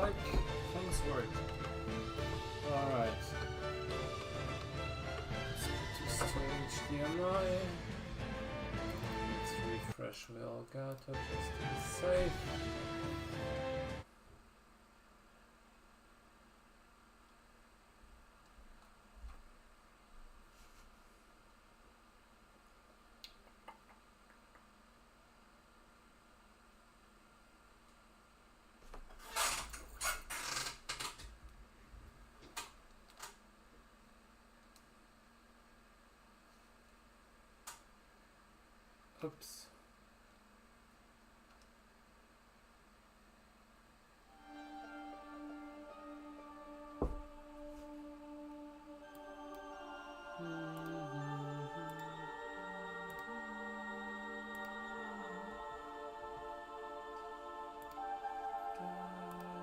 like things work. Alright. Let's put this to HDMI. Let's refresh the Elgato just to be safe. Oops.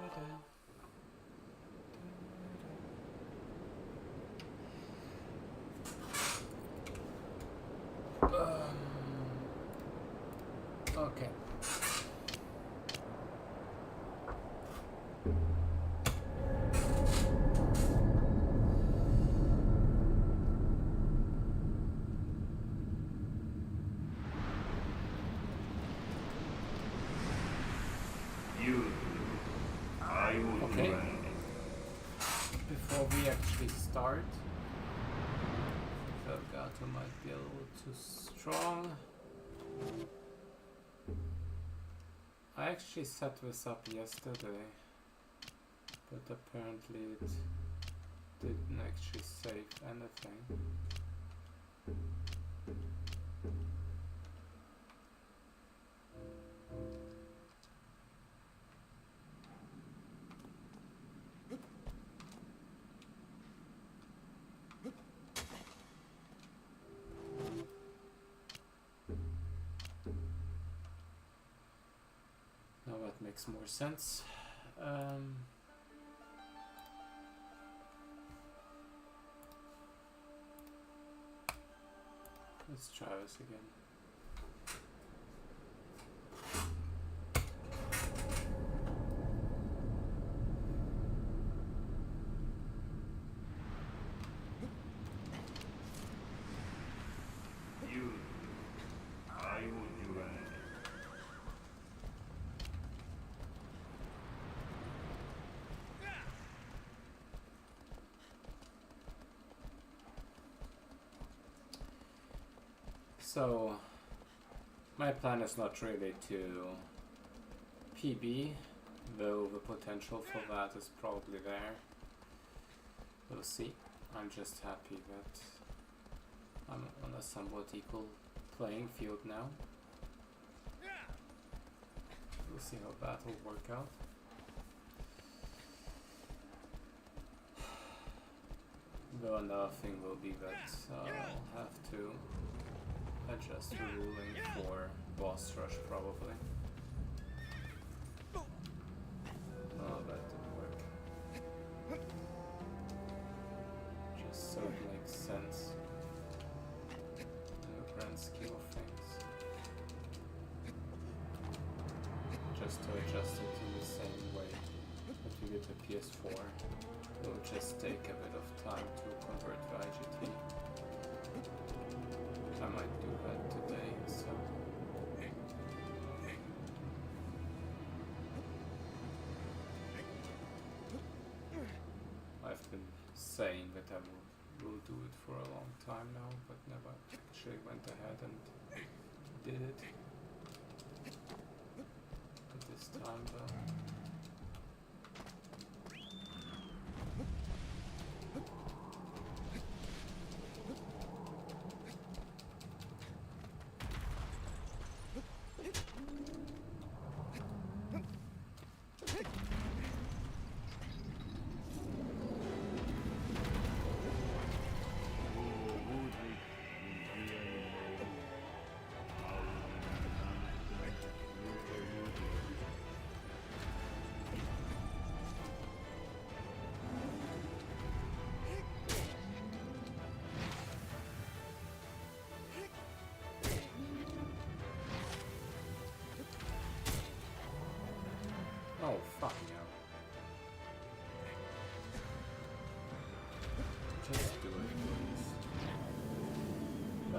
Okay. Okay. Before we actually start, Elgato might be a little too strong. I actually set this up yesterday, but apparently it didn't actually save anything. Now that makes more sense. Let's try this again. So, my plan is not really to PB, though the potential for that is probably there. We'll see. I'm just happy that I'm on a somewhat equal playing field now. We'll see how that will work out. Though another thing will be that I'll have to adjust the ruling for boss rush probably. Oh, that didn't work. Just so it makes sense in the grand scheme of things. Just to adjust it in the same way that you get the PS4. It will just take a bit of time to convert to IGT. I might do that today, so I've been saying that I will do it for a long time now, but never actually went ahead and did it. But this time though.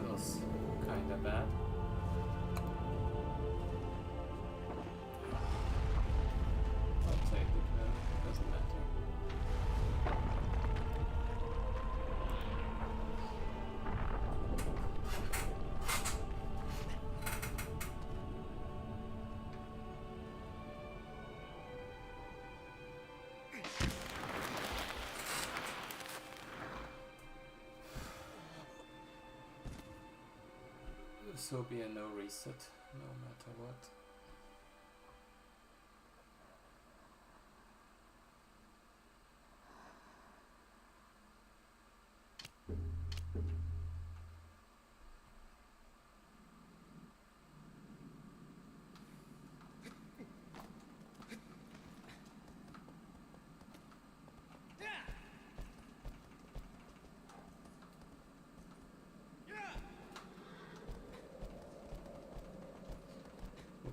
That was kinda bad. I'll take it though, doesn't matter. This will be a no reset, no matter what.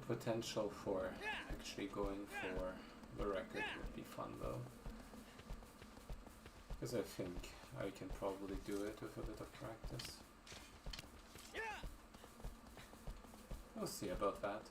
Potential for actually going for the record would be fun though, because I think I can probably do it with a bit of practice. We'll see about that.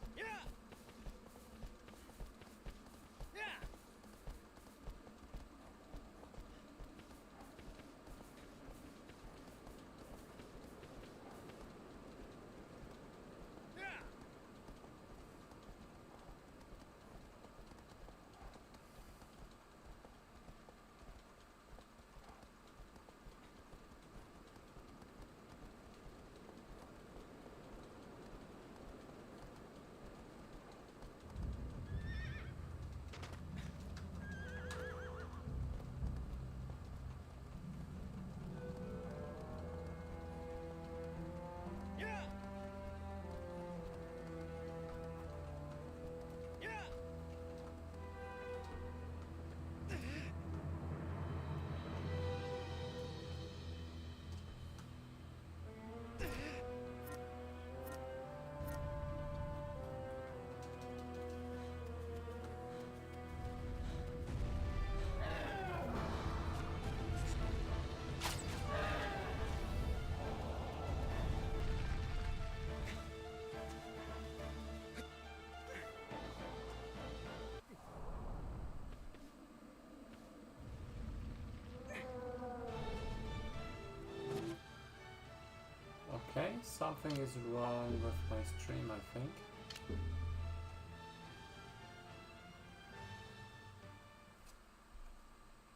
Okay, something is wrong with my stream, I think.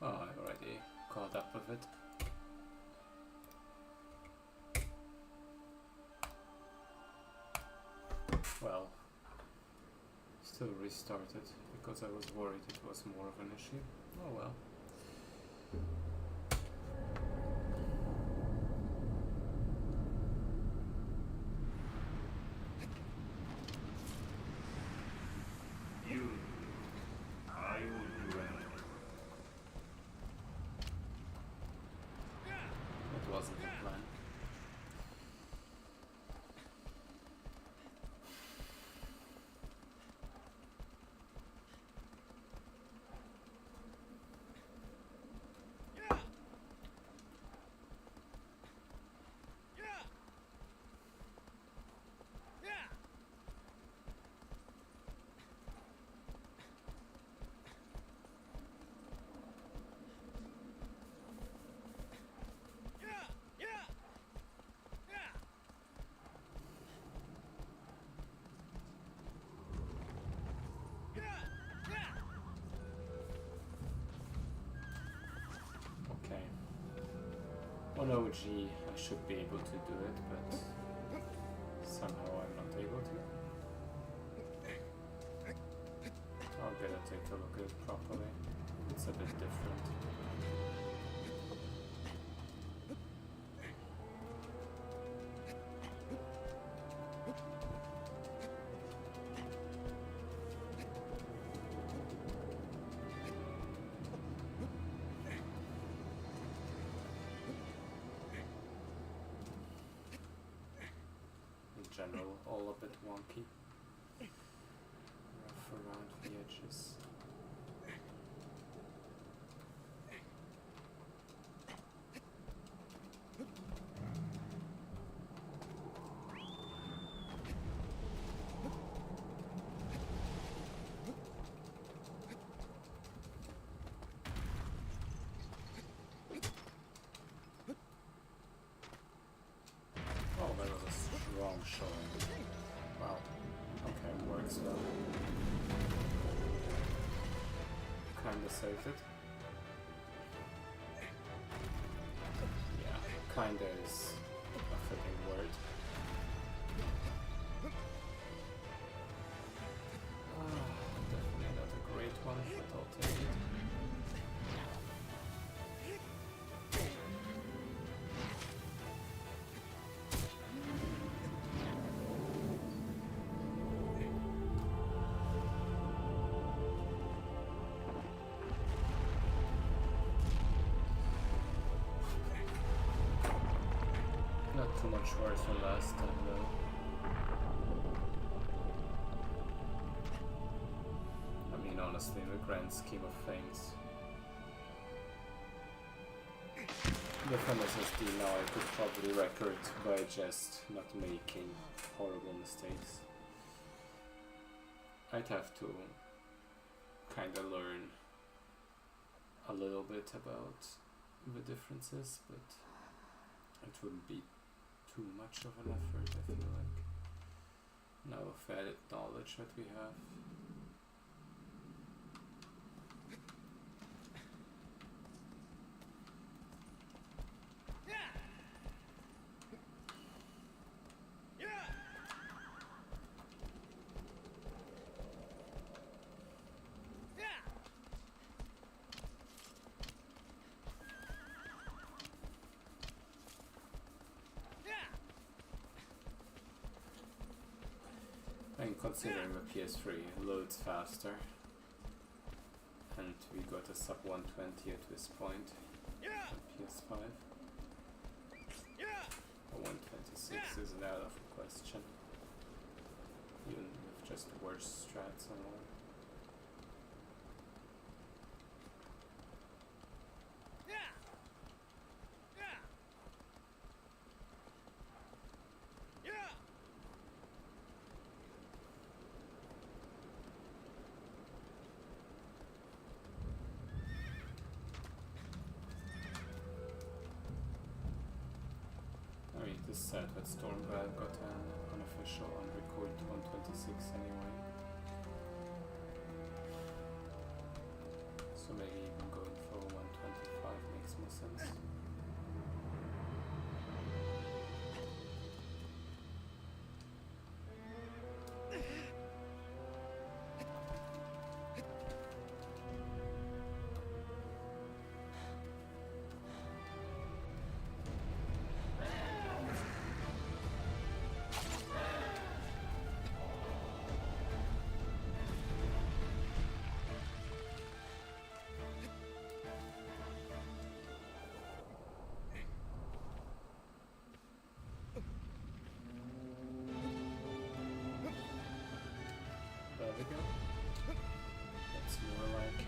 Oh, I already caught up with it. Well, still restarted because I was worried it was more of an issue. Oh well. On OG I should be able to do it, but somehow I'm not able to. I'll better take a look at it properly. It's a bit different. General, all a bit wonky, rough around the edges. showing. Wow. Okay, works well. Kinda saved it. Yeah, kinda is a fitting word. Definitely not a great one, but I'll take it. Not too much worse than last time though. I mean, honestly, in the grand scheme of things, with an SSD now I could probably record by just not making horrible mistakes. I'd have to kinda learn a little bit about the differences, but it wouldn't be too much of an effort, I feel like. Now with added knowledge that we have. And considering the PS3 loads faster, and we got a sub 120 at this point on PS5, a 126 isn't out of the question, even with just worse strats and all. I mean, this said that Stormveil got an unofficial unrecorded 126 anyway. So maybe even going for 125 makes more sense. There we go. That's more like it.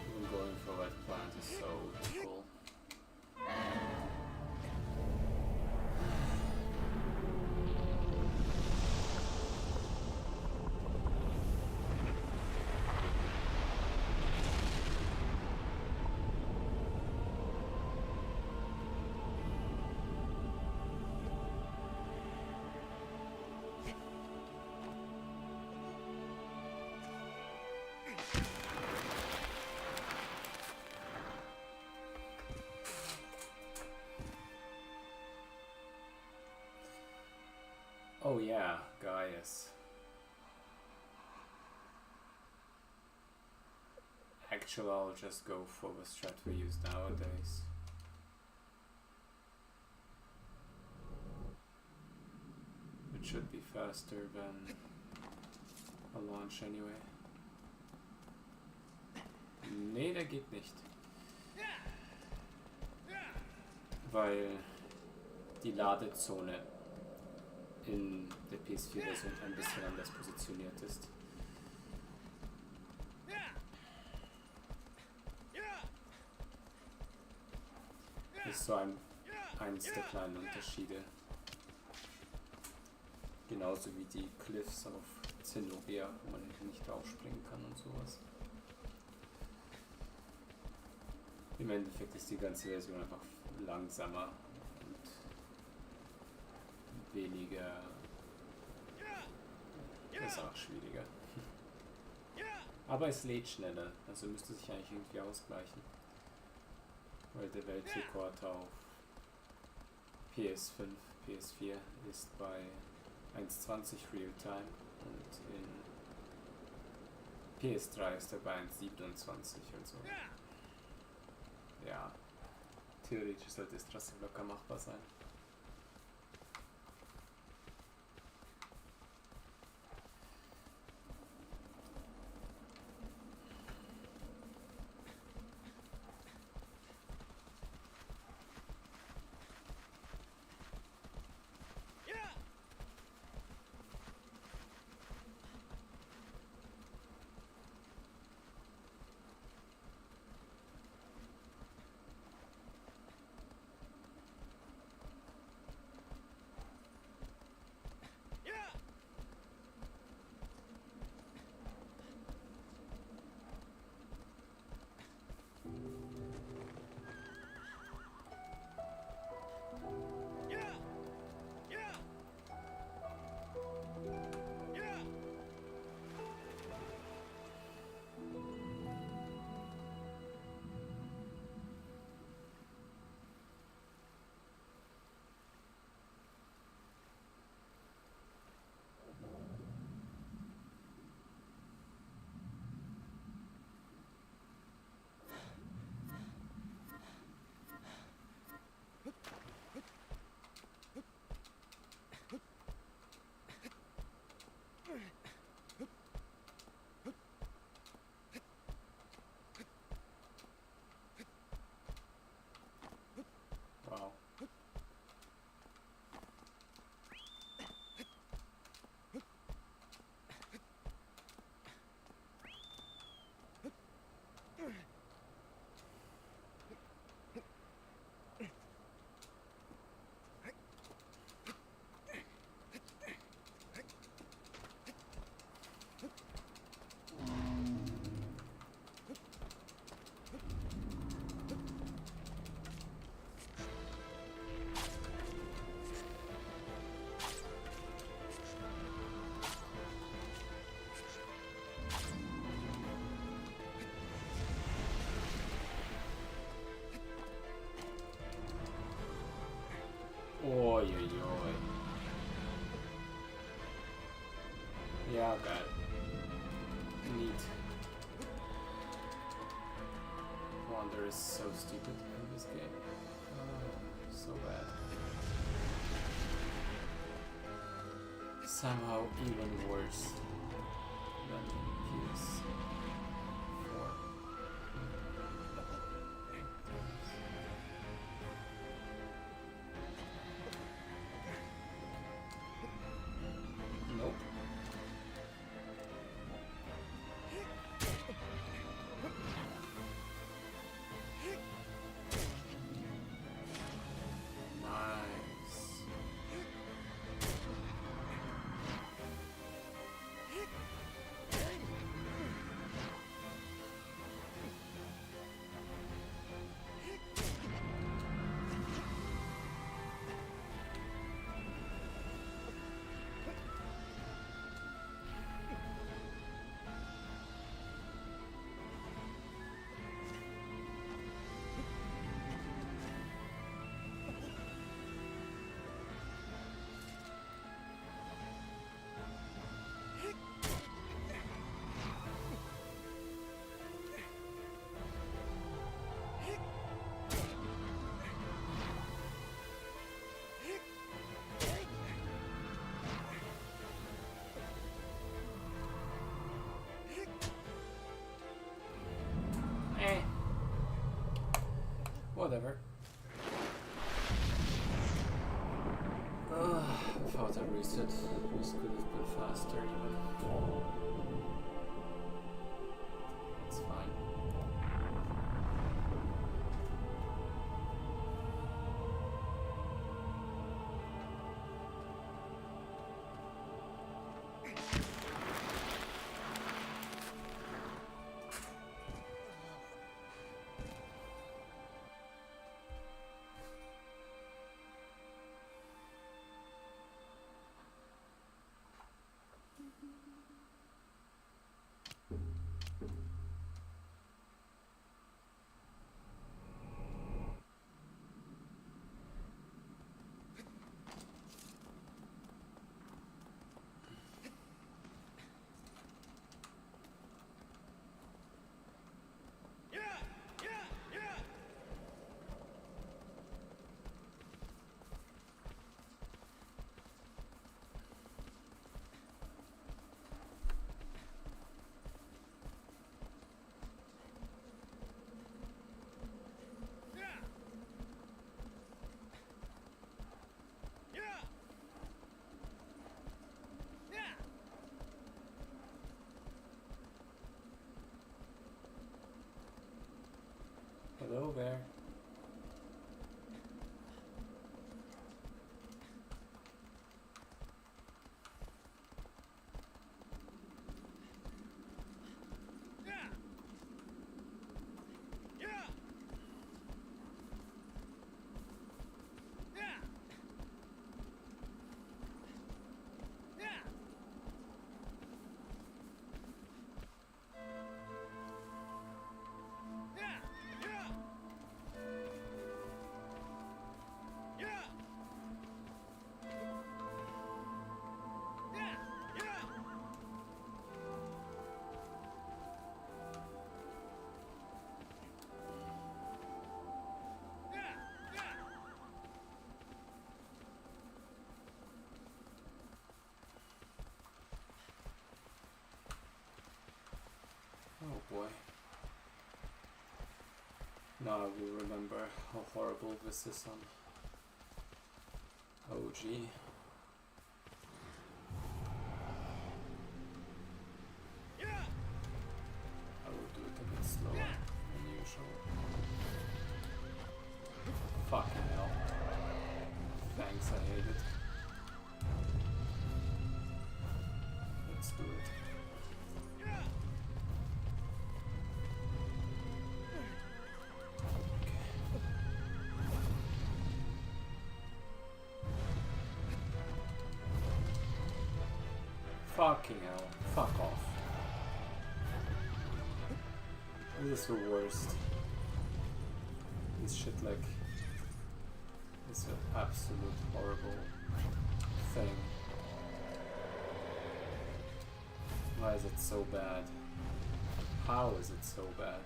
Even going for that plant is so cool. Oh yeah, Gaius. Actually, I'll just go for the strat we use nowadays. It should be faster than per launch anyway. Nee, der geht nicht. Weil die Ladezone in der PS4-Version ein bisschen anders positioniert ist. Das ist so eins der kleinen Unterschiede. Genauso wie die Cliffs auf Zenobia, wo man nicht draufspringen kann und sowas. Im Endeffekt ist die ganze Version einfach langsamer und weniger. Das ist auch schwieriger. Aber es lädt schneller, also müsste sich eigentlich irgendwie ausgleichen. Weil der Weltrekord auf PS5, PS4 ist bei 1,20 Realtime und in PS3 ist er bei 1,27, also ja, theoretisch sollte es trotzdem locker machbar sein. Wow. Oi, oi, oi. Ja, geil. Neat. Wonder is so stupid in this game. So bad. Somehow even worse than PS4. Nope. Nice. whatever. I thought a reset was could have been faster even. It's fine. Hello there. Oh boy. Now I will remember how horrible this is on OG. I will do it a bit slower than usual. Fucking hell. Thanks, I hate it. Let's do it. Fucking hell. Fuck off. This is the worst. This shit like is an absolute horrible thing. Why is it so bad? How is it so bad?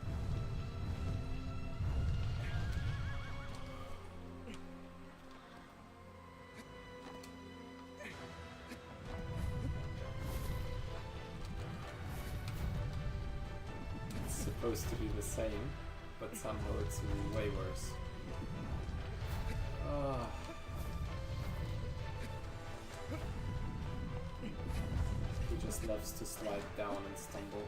Supposed to be the same, but somehow it's way worse. He just loves to slide down and stumble.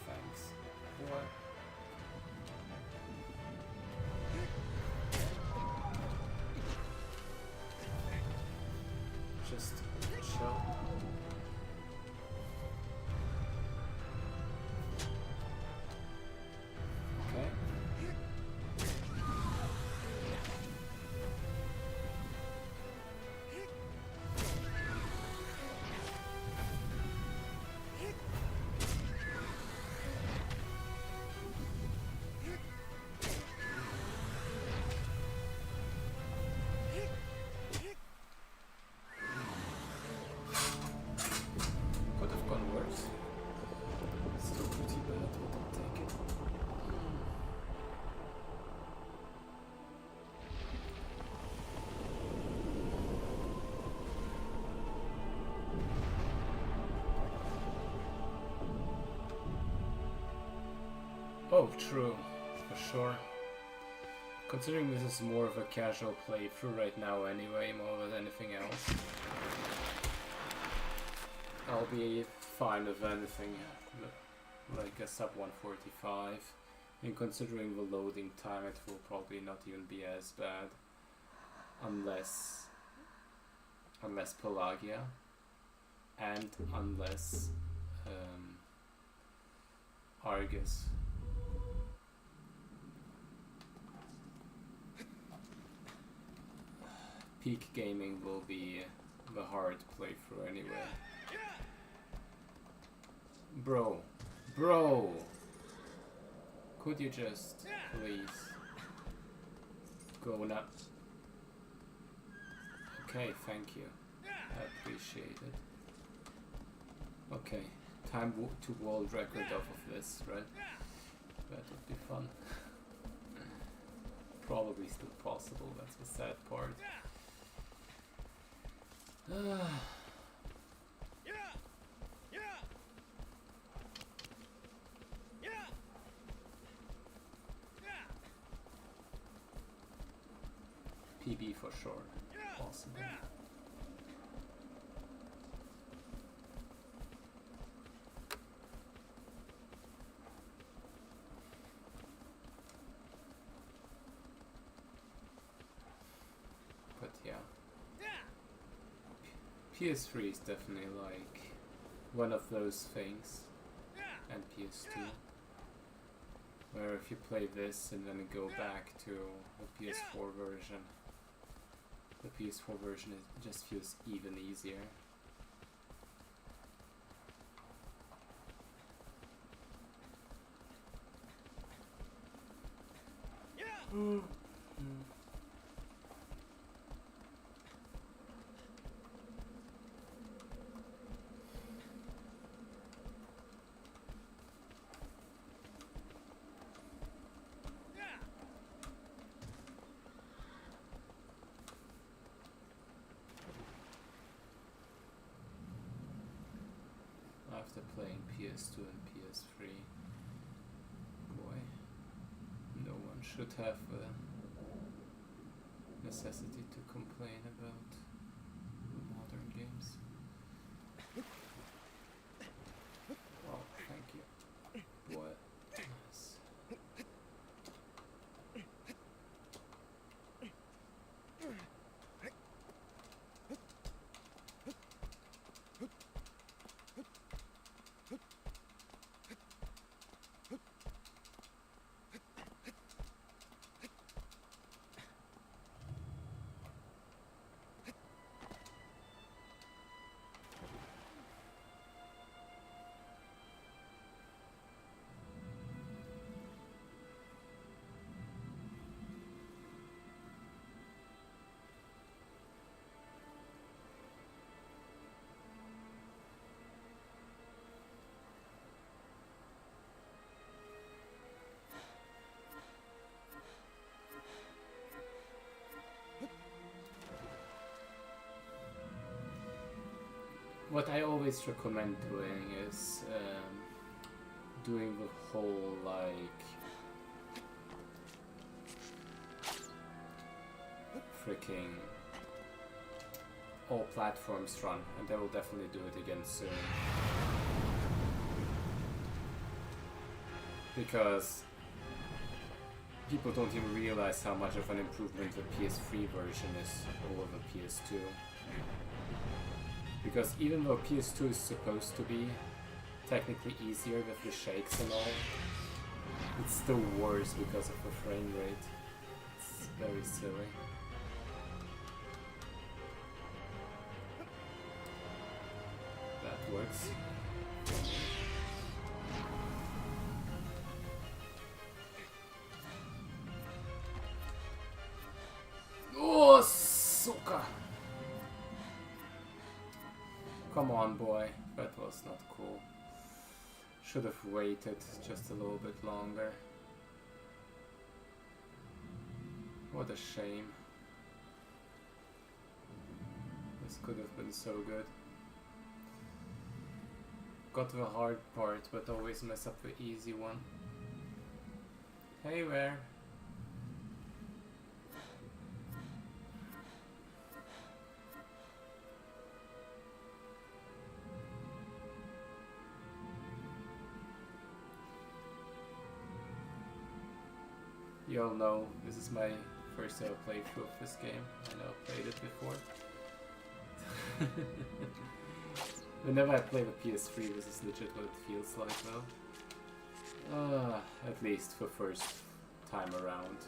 Thanks. What? Just chill. Oh, true, for sure. Considering this is more of a casual playthrough right now anyway, more than anything else, I'll be fine with anything like a sub 145. And considering the loading time, it will probably not even be as bad, unless Pelagia, and unless Argus. Peak gaming will be the hard playthrough anyway. Bro, could you just please go now? Okay, thank you. I appreciate it. Okay, time to world record off of this, right? That would be fun. Probably still possible, that's the sad part. PB for sure, possible. But yeah, PS3 is definitely like one of those things, and PS2, where if you play this and then go back to the PS4 version, the PS4 version just feels even easier. After playing PS2 and PS3, boy, no one should have the necessity to complain about modern games. Oh, thank you. Boy, nice. What I always recommend doing is doing the whole like freaking all platforms run, and I will definitely do it again soon. Because people don't even realize how much of an improvement the PS3 version is over the PS2. Because even though PS2 is supposed to be technically easier with the shakes and all, it's still worse because of the frame rate. It's very silly. That works. Oh, suka! Come on, boy. That was not cool. Should have waited just a little bit longer. What a shame. This could have been so good. Got the hard part, but always mess up the easy one. Hey, where? You all know this is my first ever playthrough of this game. I know I played it before. Whenever I play the PS3, this is legit what it feels like though. At least for first time around.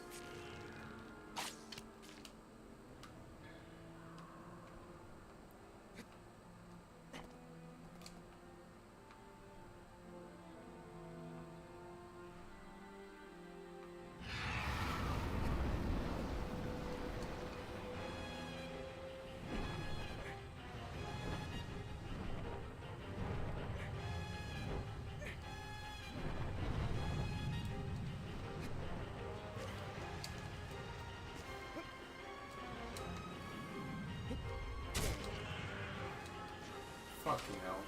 Fucking hell.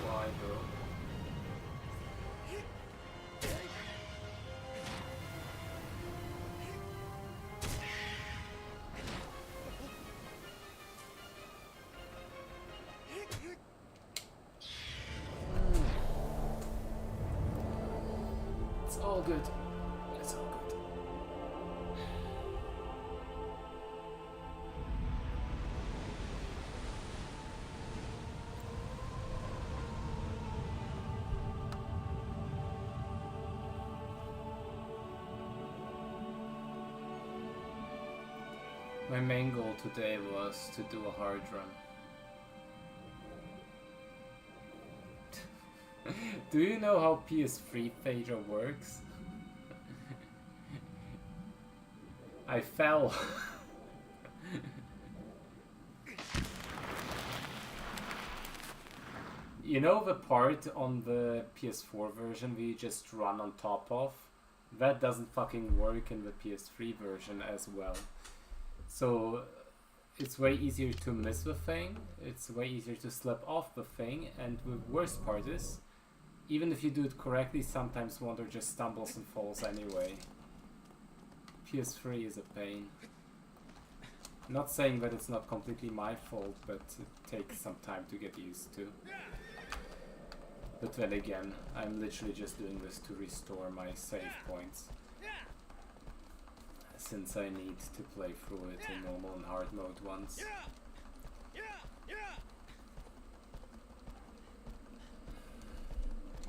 Why though? It's all good. It's all good. My main goal today was to do a hard run. Do you know how PS3 fader works? I fell. You know the part on the PS4 version we just run on top of? That doesn't fucking work in the PS3 version as well. So it's way easier to miss the thing, it's way easier to slip off the thing, and the worst part is, even if you do it correctly, sometimes Wonder just stumbles and falls anyway. PS3 is a pain. Not saying that it's not completely my fault, but it takes some time to get used to. But then again, I'm literally just doing this to restore my save points, since I need to play through it in normal and hard mode once.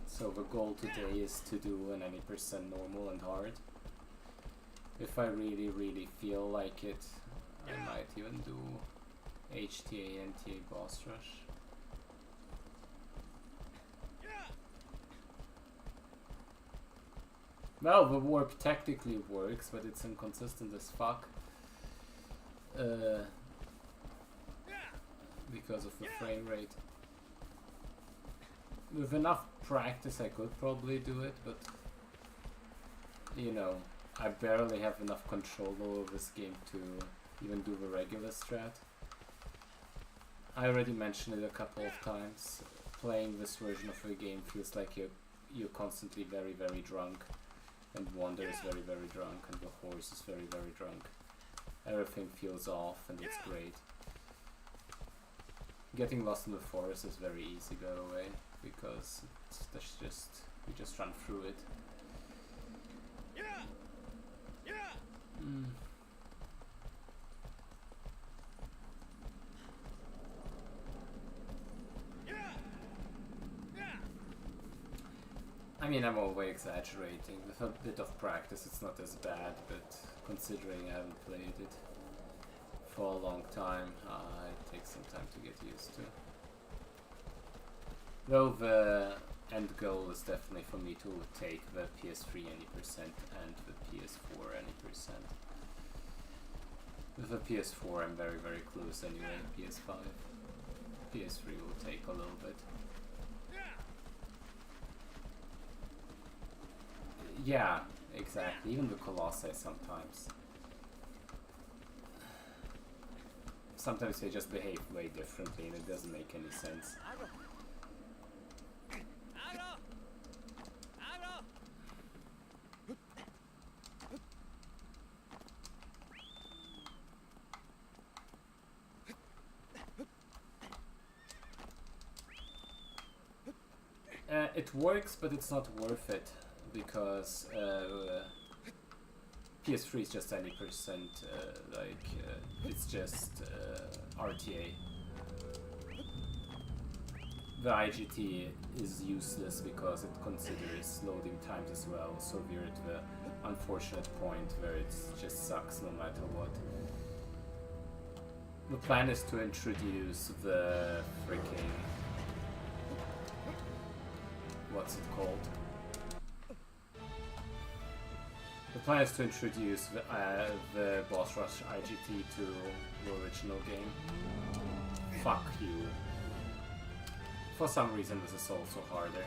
So the goal today is to do an 90% normal and hard. If I really feel like it, I might even do HTA and TA boss rush. Well, the warp technically works, but it's inconsistent as fuck. Because of the frame rate. With enough practice I could probably do it, but you know, I barely have enough control over this game to even do the regular strat. I already mentioned it a couple of times. Playing this version of the game feels like you're constantly very drunk. And Wonder is very drunk, and the horse is very drunk. Everything feels off, and it's great. Getting lost in the forest is very easy, by the way, because we just run through it. I mean, I'm always exaggerating. With a bit of practice it's not as bad, but considering I haven't played it for a long time, it takes some time to get used to. Though the end goal is definitely for me to take the PS3 any% and the PS4 any%. With the PS4 I'm very close anyway, PS5. PS3 will take a little bit. Yeah, exactly. Even the Colossi sometimes. Sometimes they just behave way differently and it doesn't make any sense. it works, but it's not worth it because PS3 is just any percent, it's just RTA. The IGT is useless because it considers loading times as well, so we're at the unfortunate point where it just sucks no matter what. The plan is to introduce the freaking... what's it called? The plan is to introduce the boss rush IGT to the original game. Fuck you. For some reason this is also harder.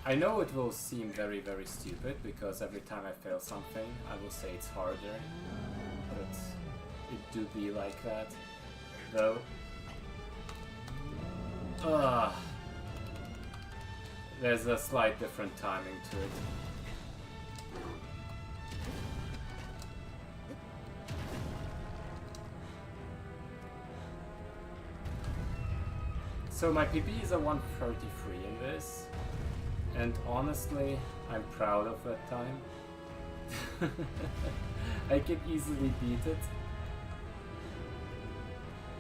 I know it will seem very stupid because every time I fail something I will say it's harder, but it do be like that, though. There's a slight different timing to it. So my PB is a 133 in this, and honestly, I'm proud of that time. I can easily beat it,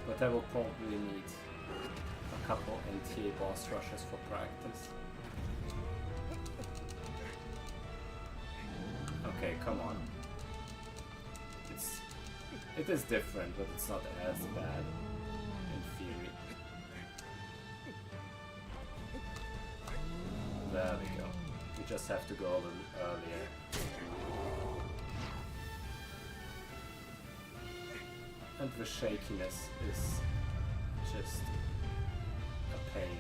but I will probably need a couple NTA boss rushes for practice. Okay, come on. It is different, but it's not as bad in theory. There we go. We just have to go a little earlier. And the shakiness is just a pain.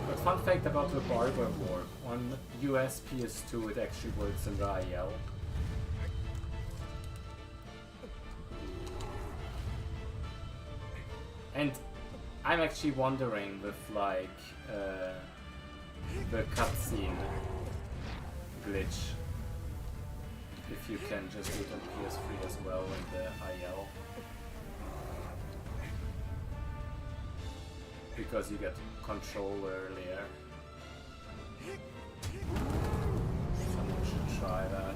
But fun fact about the Barber Warp, on US PS2 it actually works in the IL. And I'm actually wondering with like the cutscene glitch, if you can just do it on PS3 as well in the IL. Because you get control earlier. Someone should try that.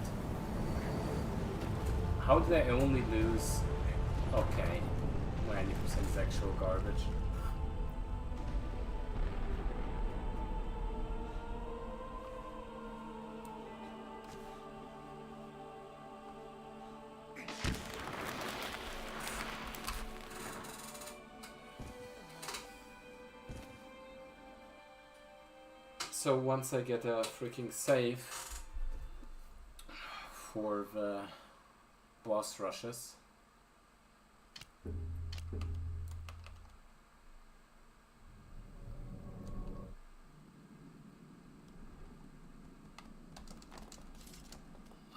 How did I only lose? Okay. 90% is actual garbage. So once I get a freaking save for the boss rushes,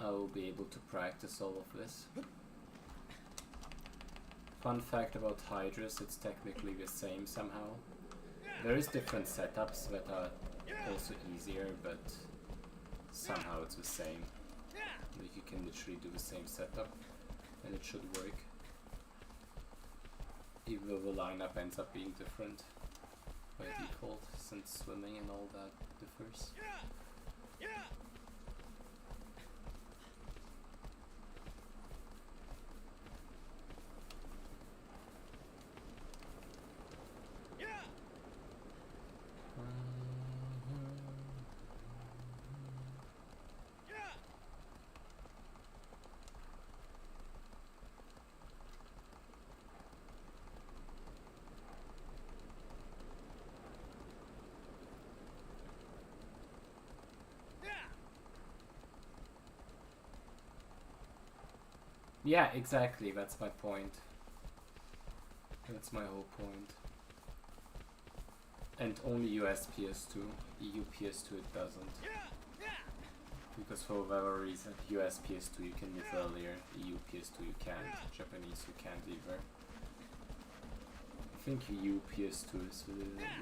I will be able to practice all of this. Fun fact about Hydrus, it's technically the same somehow. There is different setups that are also easier, but somehow it's the same. Like you can literally do the same setup and it should work. Even though the lineup ends up being different by default, since swimming and all that differs. Yeah, exactly, that's my point. That's my whole point. And only US PS2, EU PS2 it doesn't. Because for whatever reason, US PS2 you can move earlier, EU PS2 you can't, Japanese you can't either. think PS2 is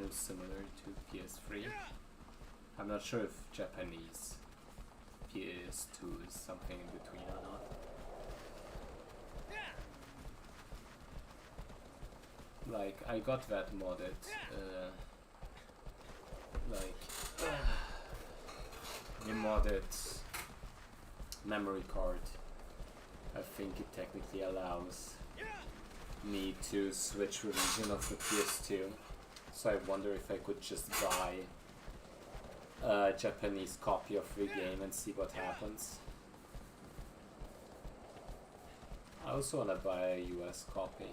most similar to PS3. I'm not sure if Japanese PS2 is something in between or not. Like, I got that modded, the modded memory card. I think it technically allows me to switch the region of the PS2. So I wonder if I could just buy a Japanese copy of the game and see what happens. I also want to buy a US copy.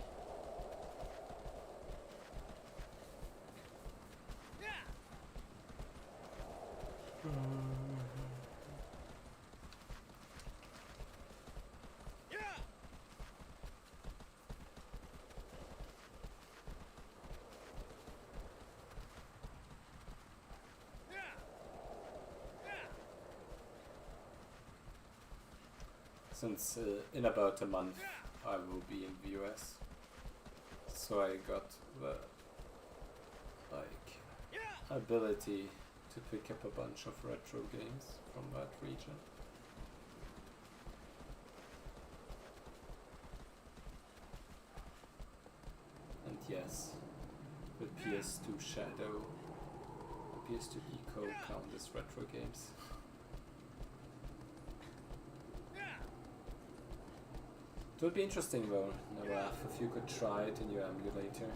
Since in about a month I will be in the US, so I got the ability to pick up a bunch of retro games from that region. And yes, the PS2 Shadow, the PS2 Eco count as retro games. It would be interesting though, Nawaf, if you could try it in your emulator.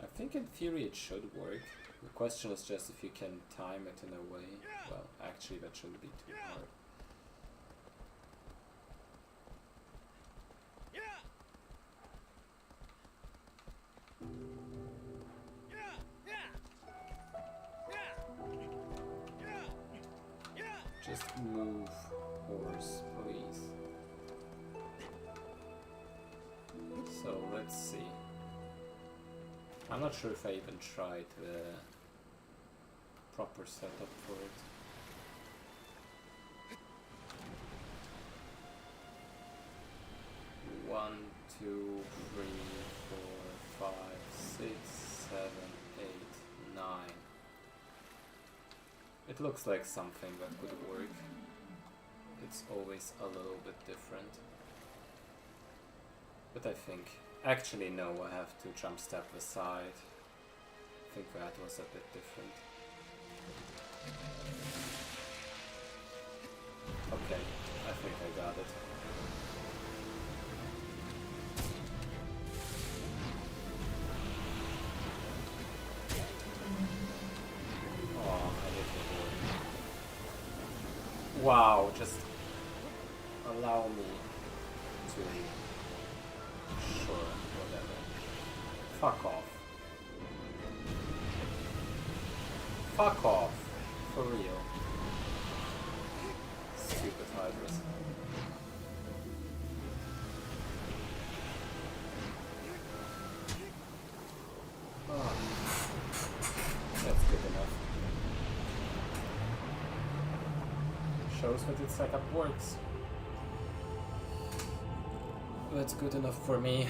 I think in theory it should work. The question is just if you can time it in a way. Well, actually that shouldn't be too hard. Just move, horse, please. So let's see. I'm not sure if I even tried the proper setup for it. One, two, three, four, 5, 6, 7, 8, 9. It looks like something that could work. It's always a little bit different. But I think... Actually no, I have to jump step aside. I think that was a bit different. Okay, I think I got it. Oh, I did it work. Wow, just allow me to... Sure, whatever. Fuck off. Fuck off. For real. Stupid Hydras. Oh. That's good enough. Shows that its setup works. That's good enough for me.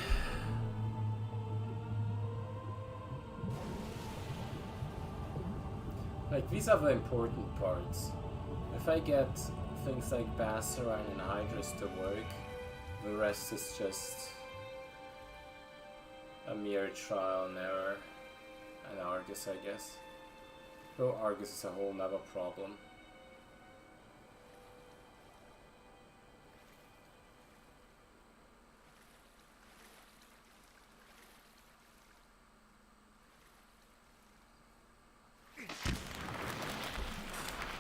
Like, these are the important parts. If I get things like Basarine and Hydras to work, the rest is just a mere trial and error. And Argus, I guess. Though Argus is a whole nother problem.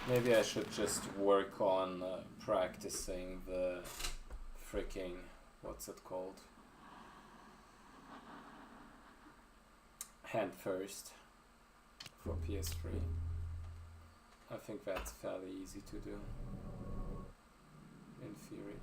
Maybe I should just work on practicing the freaking, what's it called? Hand first for PS3. I think that's fairly easy to do, in theory.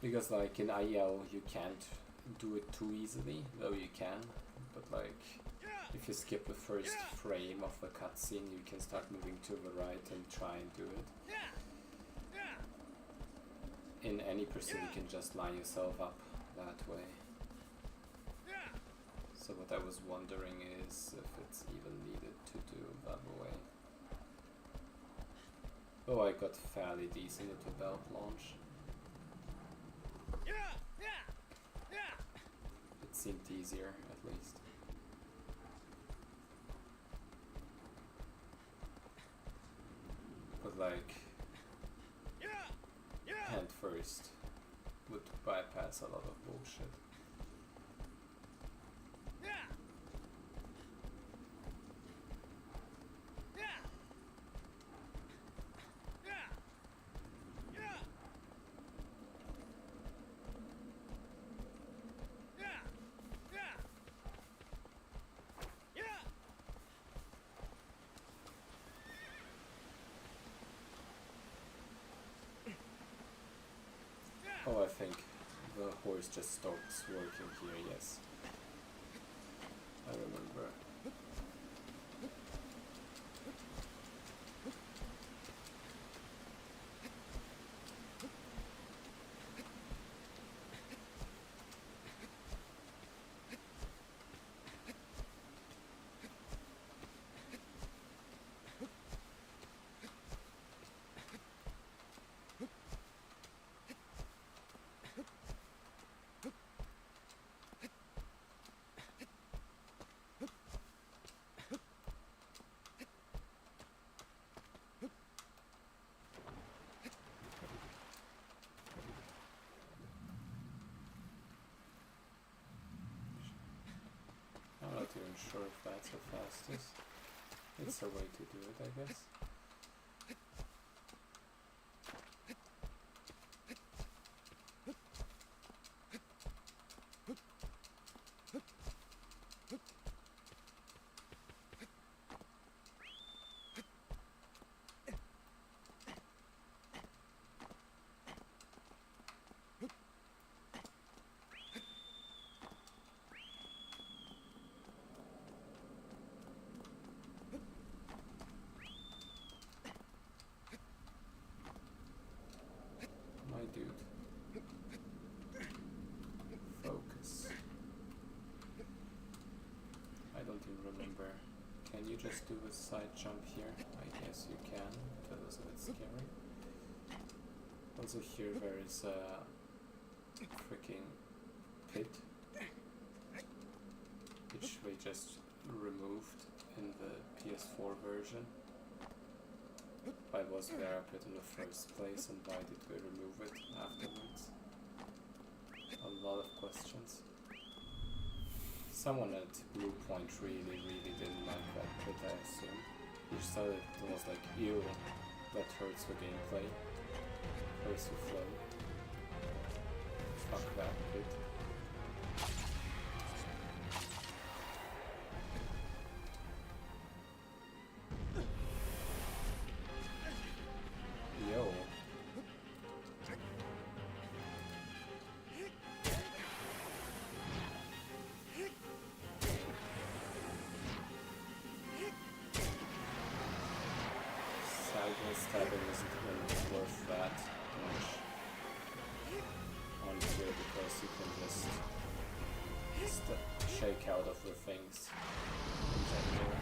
Because like in IL you can't do it too easily, though you can, but like if you skip the first frame of the cutscene you can start moving to the right and try and do it. In any pursuit you can just line yourself up that way. So what I was wondering is if it's even needed to do that way. Oh, I got fairly decent at the belt launch. It seemed easier, at least. But like, hand first would bypass a lot of bullshit. Oh, I think the horse just stops working here, yes. I remember. I'm not even sure if that's the fastest. It's a way to do it, I guess. Dude. Focus. I don't even remember. Can you just do a side jump here? I guess you can. That was a bit scary. Also here there is a freaking pit, which we just removed in the PS4 version. Why was there a pit in the first place and why did we remove it afterwards? A lot of questions. Someone at Blue Point really didn't like that pit, I assume. He just thought it was like, ew, that hurts the gameplay. Hurts the flow. Fuck that pit. Stabbing isn't really worth that much on here because you can just shake out of the things in general.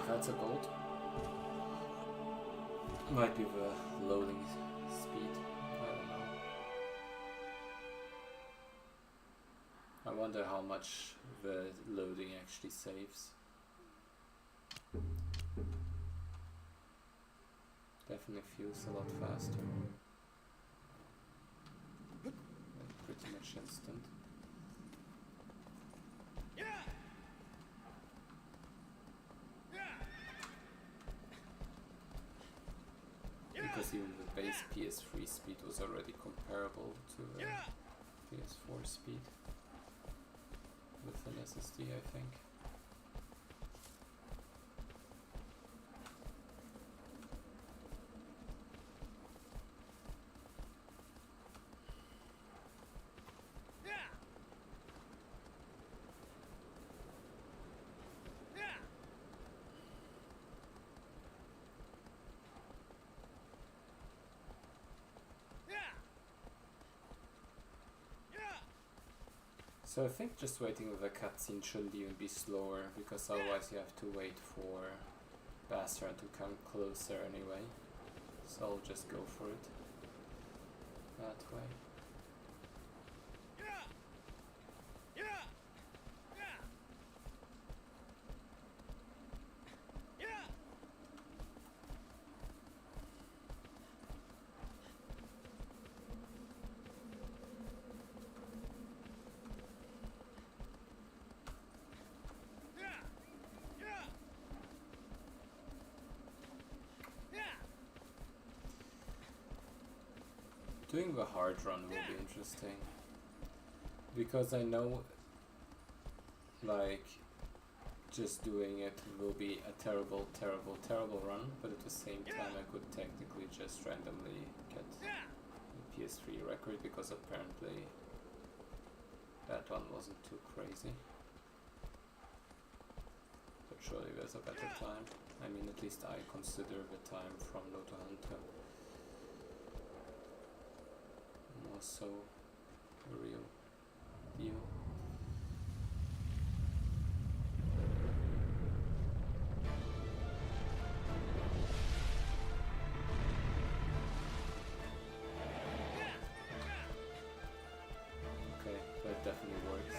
That's a gold. Might be the loading speed, I don't know. I wonder how much the loading actually saves. Definitely feels a lot faster. Like pretty much instant. Because because even the base PS3 speed was already comparable to the PS4 speed with an SSD, I think. So I think just waiting with a cutscene shouldn't even be slower, because otherwise you have to wait for Bastard to come closer anyway. So I'll just go for it that way. Doing the hard run will be interesting, because I know, like, just doing it will be a terrible run, but at the same time I could technically just randomly get the PS3 record, because apparently that one wasn't too crazy. But surely there's a better time. I mean, at least I consider the time from Low to Hunter so a real deal. Okay, that definitely works.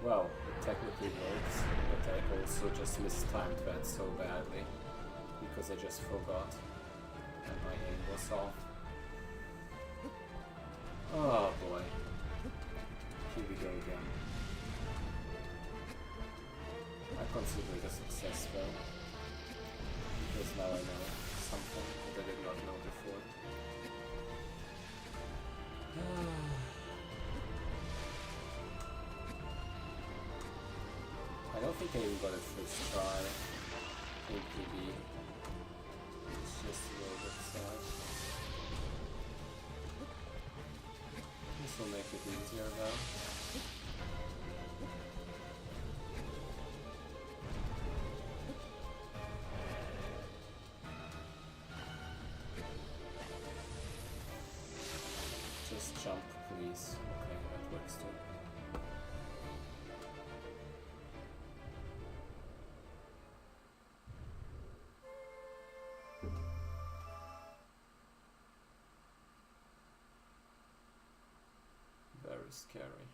Well, it technically works, but I also just mistimed that so badly, because I just forgot and my aim was off. Oh boy. Here we go again. I consider it a success though, because now I know something that I did not know before. I don't think I even got it first try in PB. It's just a little bit sad. This will make it easier though. Just jump, please. Okay, that works too. Very scary.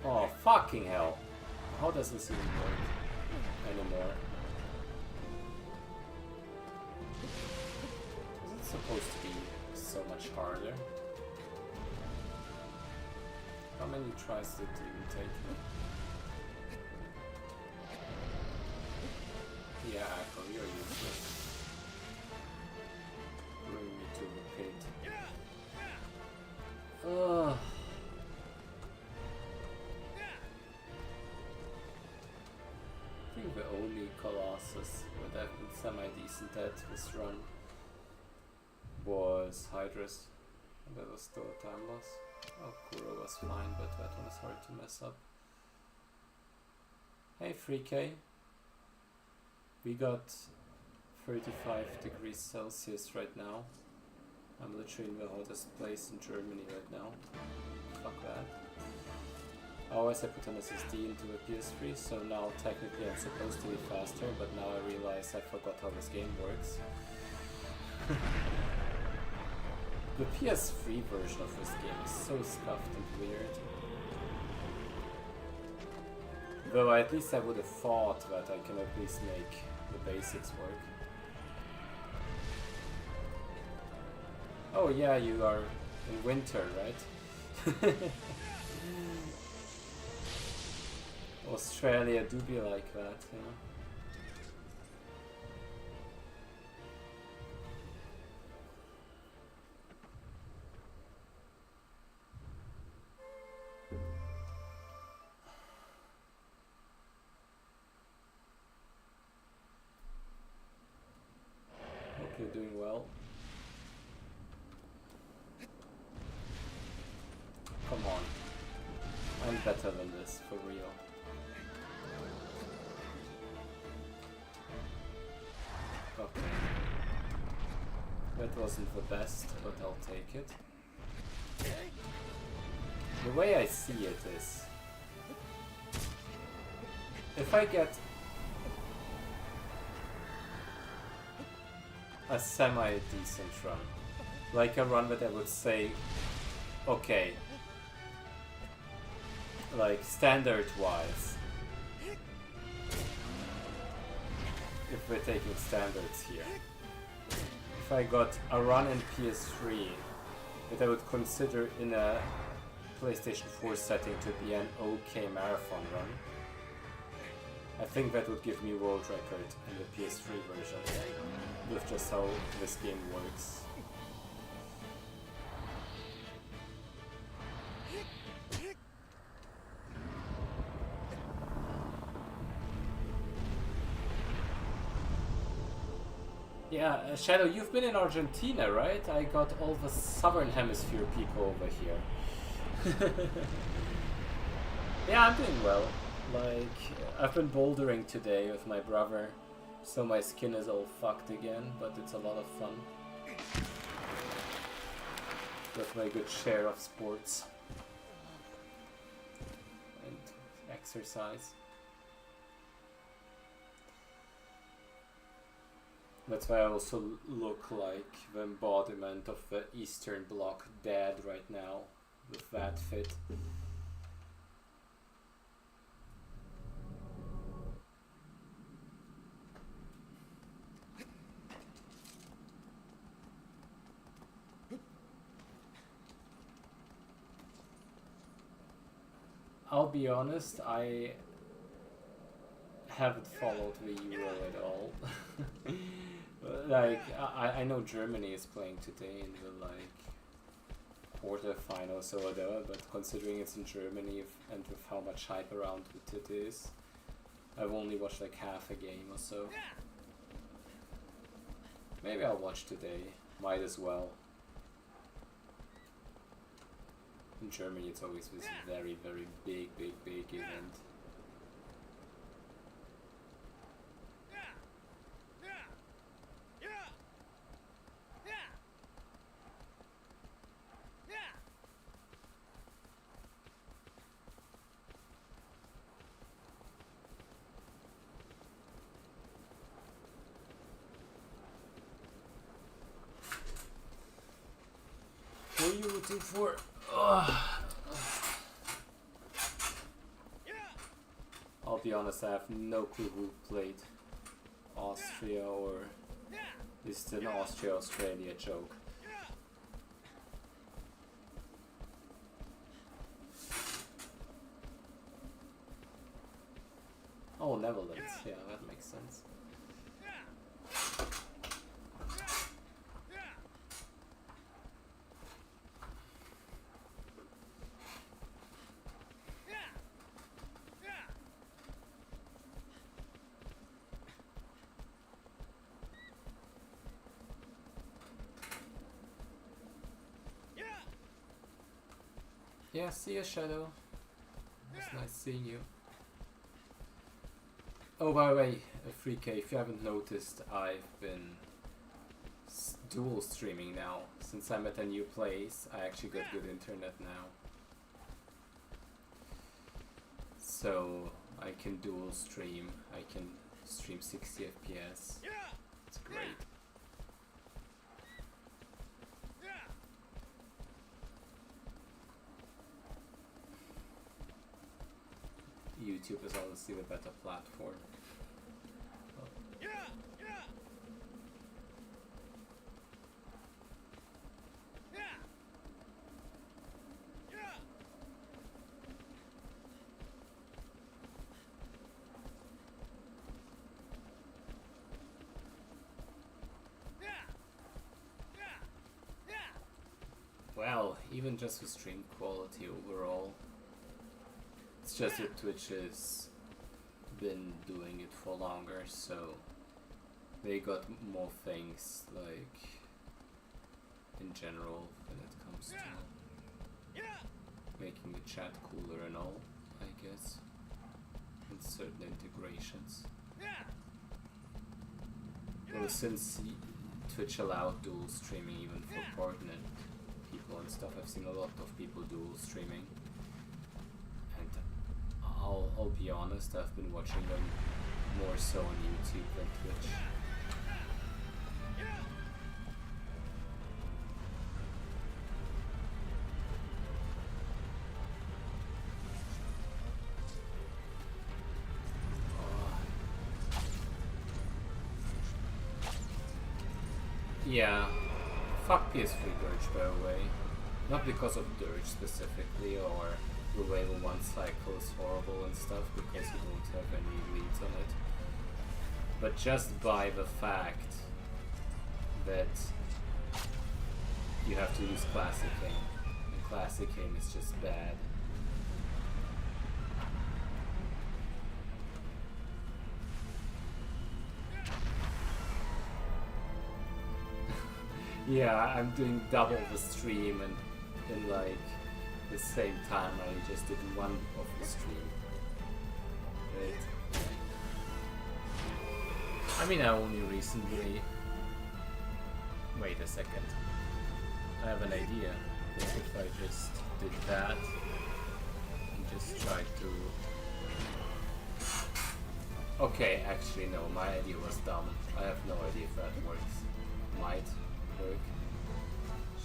Oh, fucking hell. How does this even work anymore? Is it supposed to be so much harder? How many tries did it even take? Yeah, Echo, you're useless. Bring me to the pit. Ugh. I think the only Colossus that I've been semi-decent at this run was Hydrus. And that was still a time loss. Oh, Kuro was fine, but that one is hard to mess up. Hey 3K. We got 35 degrees Celsius right now. I'm literally in the hottest place in Germany right now. Fuck that. Always I put an SSD into the PS3, so now technically I'm supposed to be faster, but now I realize I forgot how this game works. The PS3 version of this game is so scuffed and weird. Though at least I would have thought that I can at least make the basics work. Oh yeah, you are in winter, right? Australia do be like that, you know. Hope you're doing well. Come on. I'm better than this, for real. Okay. That wasn't the best, but I'll take it. The way I see it is, if I get a semi-decent run, like a run that I would say, okay, like standard-wise, if we're taking standards here, if I got a run in PS3 that I would consider in a PlayStation 4 setting to be an okay marathon run, I think that would give me world record in the PS3 version, with just how this game works. Yeah, Shadow, you've been in Argentina, right? I got all the southern hemisphere people over here. Yeah, I'm doing well. Like, I've been bouldering today with my brother, so my skin is all fucked again, but it's a lot of fun. With my good share of sports and exercise. That's why I also look like the embodiment of the Eastern Bloc dad right now, with that fit. I'll be honest, I haven't followed the Euro at all. Like, I know Germany is playing today in the, like, quarterfinals or whatever, but considering it's in Germany and with how much hype around it is, I've only watched like half a game or so. Maybe I'll watch today, might as well. In Germany it's always this very, very big event. Who are you rooting for? Ugh. I'll be honest, I have no clue who played Austria, or is it an Austria-Australia joke? Oh, Netherlands, yeah, that makes sense. Yeah, see you, Shadow. It's nice seeing you. Oh, by the way, 3K, if you haven't noticed, I've been dual streaming now. Since I'm at a new place, I actually got good internet now. So, I can dual stream. I can stream 60 FPS. It's great. YouTube is honestly the better platform. Well, even just with stream quality overall, it's just that Twitch has been doing it for longer, so they got more things, like, in general, when it comes to making the chat cooler and all, I guess, and certain integrations. Well, since Twitch allowed dual streaming even for partner people and stuff, I've seen a lot of people dual streaming, and I'll be honest, I've been watching them more so on YouTube than Twitch. Yeah, fuck PS3 Dirge, by the way. Not because of Dirge specifically, or the level 1 cycle is horrible and stuff, because you don't have any leads on it. But just by the fact that you have to use Classic Aim, and Classic Aim is just bad. Yeah, I'm doing double the stream, and in like the same time I just did one of the stream. Right? I mean, I only recently... Wait a second. I have an idea. What if I just did that and just tried to... Okay, actually no, my idea was dumb. I have no idea if that works. Might work.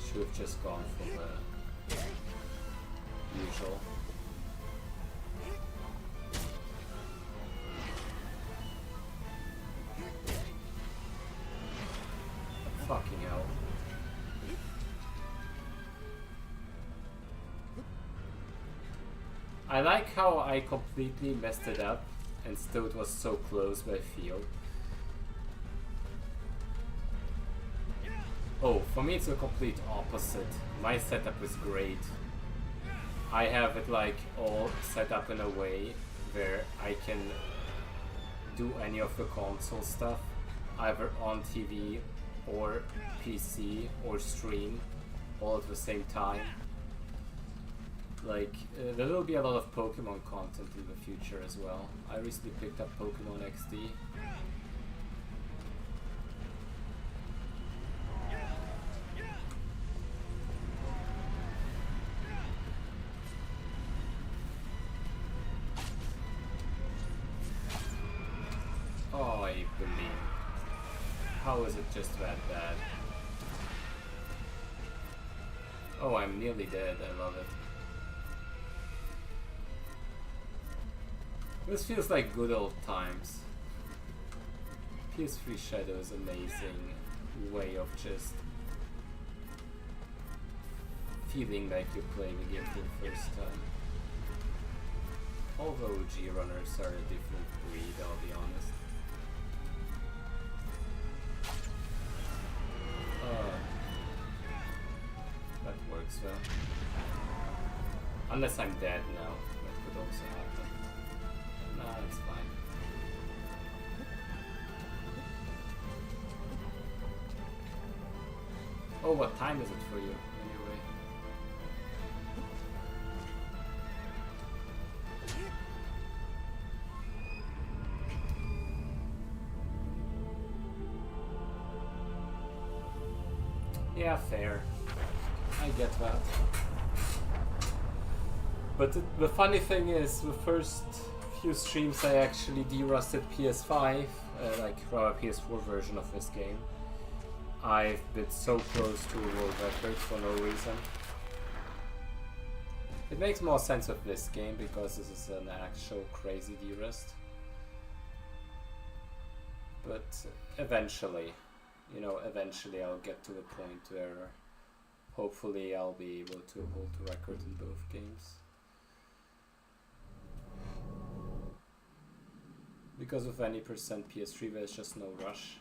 Should have just gone for the usual. Fucking hell. I like how I completely messed it up and still it was so close by field. Oh, for me it's the complete opposite. My setup is great. I have it like all set up in a way where I can do any of the console stuff, either on TV or PC or stream, all at the same time. Like, there will be a lot of Pokemon content in the future as well. I recently picked up Pokemon XD. Oh, I believe. How is it just that bad? Oh, I'm nearly dead. I love it. This feels like good old times. PS3 Shadow is an amazing way of just feeling like you're playing a game for the first time. All the OG runners are a different breed, I'll be honest. That works well. Unless I'm dead now, that could also happen. Nah, it's fine. Oh, what time is it for you, anyway? Yeah, fair. I get that. But the funny thing is, the first few streams I actually derusted PS5, like rather PS4 version of this game. I've been so close to a world record for no reason. It makes more sense with this game because this is an actual crazy D-rest. But eventually, you know, eventually I'll get to the point where hopefully I'll be able to hold the record in both games. Because with any percent PS3 there's just no rush.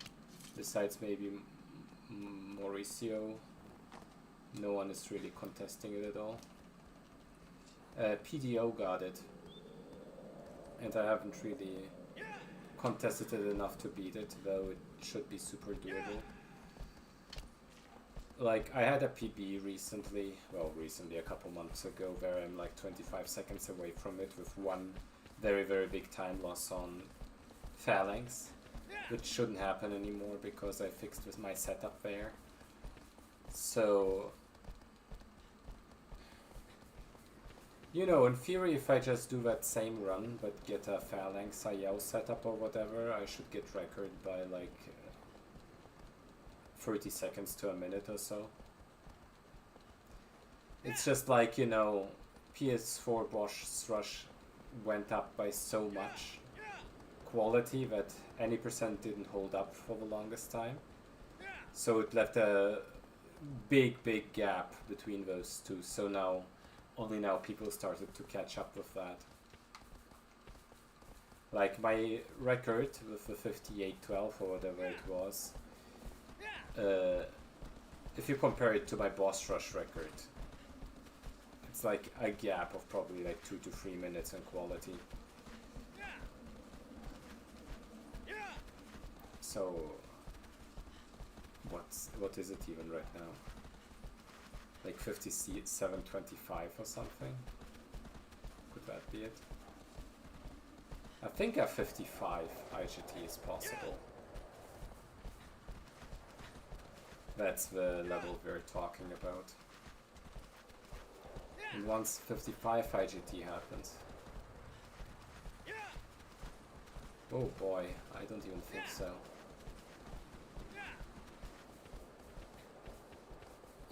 Besides maybe Mauricio, no one is really contesting it at all. PDO got it, and I haven't really contested it enough to beat it, though it should be super doable. Like, I had a PB recently, a couple months ago, where I'm like 25 seconds away from it with one very, very big time loss on Phalanx, which shouldn't happen anymore because I fixed with my setup there. So, you know, in theory, if I just do that same run but get a Phalanx IO setup or whatever, I should get record by like 30 seconds to a minute or so. It's just like, you know, PS4 Bosch Thrush went up by so much quality that any percent didn't hold up for the longest time. So it left a big gap between those two. So now, only now people started to catch up with that. Like my record with the 5812 or whatever it was, if you compare it to my Boss Rush record, it's like a gap of probably like 2 to 3 minutes in quality. So what is it even right now? Like 5725 or something? Could that be it? I think a 55 IGT is possible. That's the level we're talking about. And once 55 IGT happens... Oh boy, I don't even think so.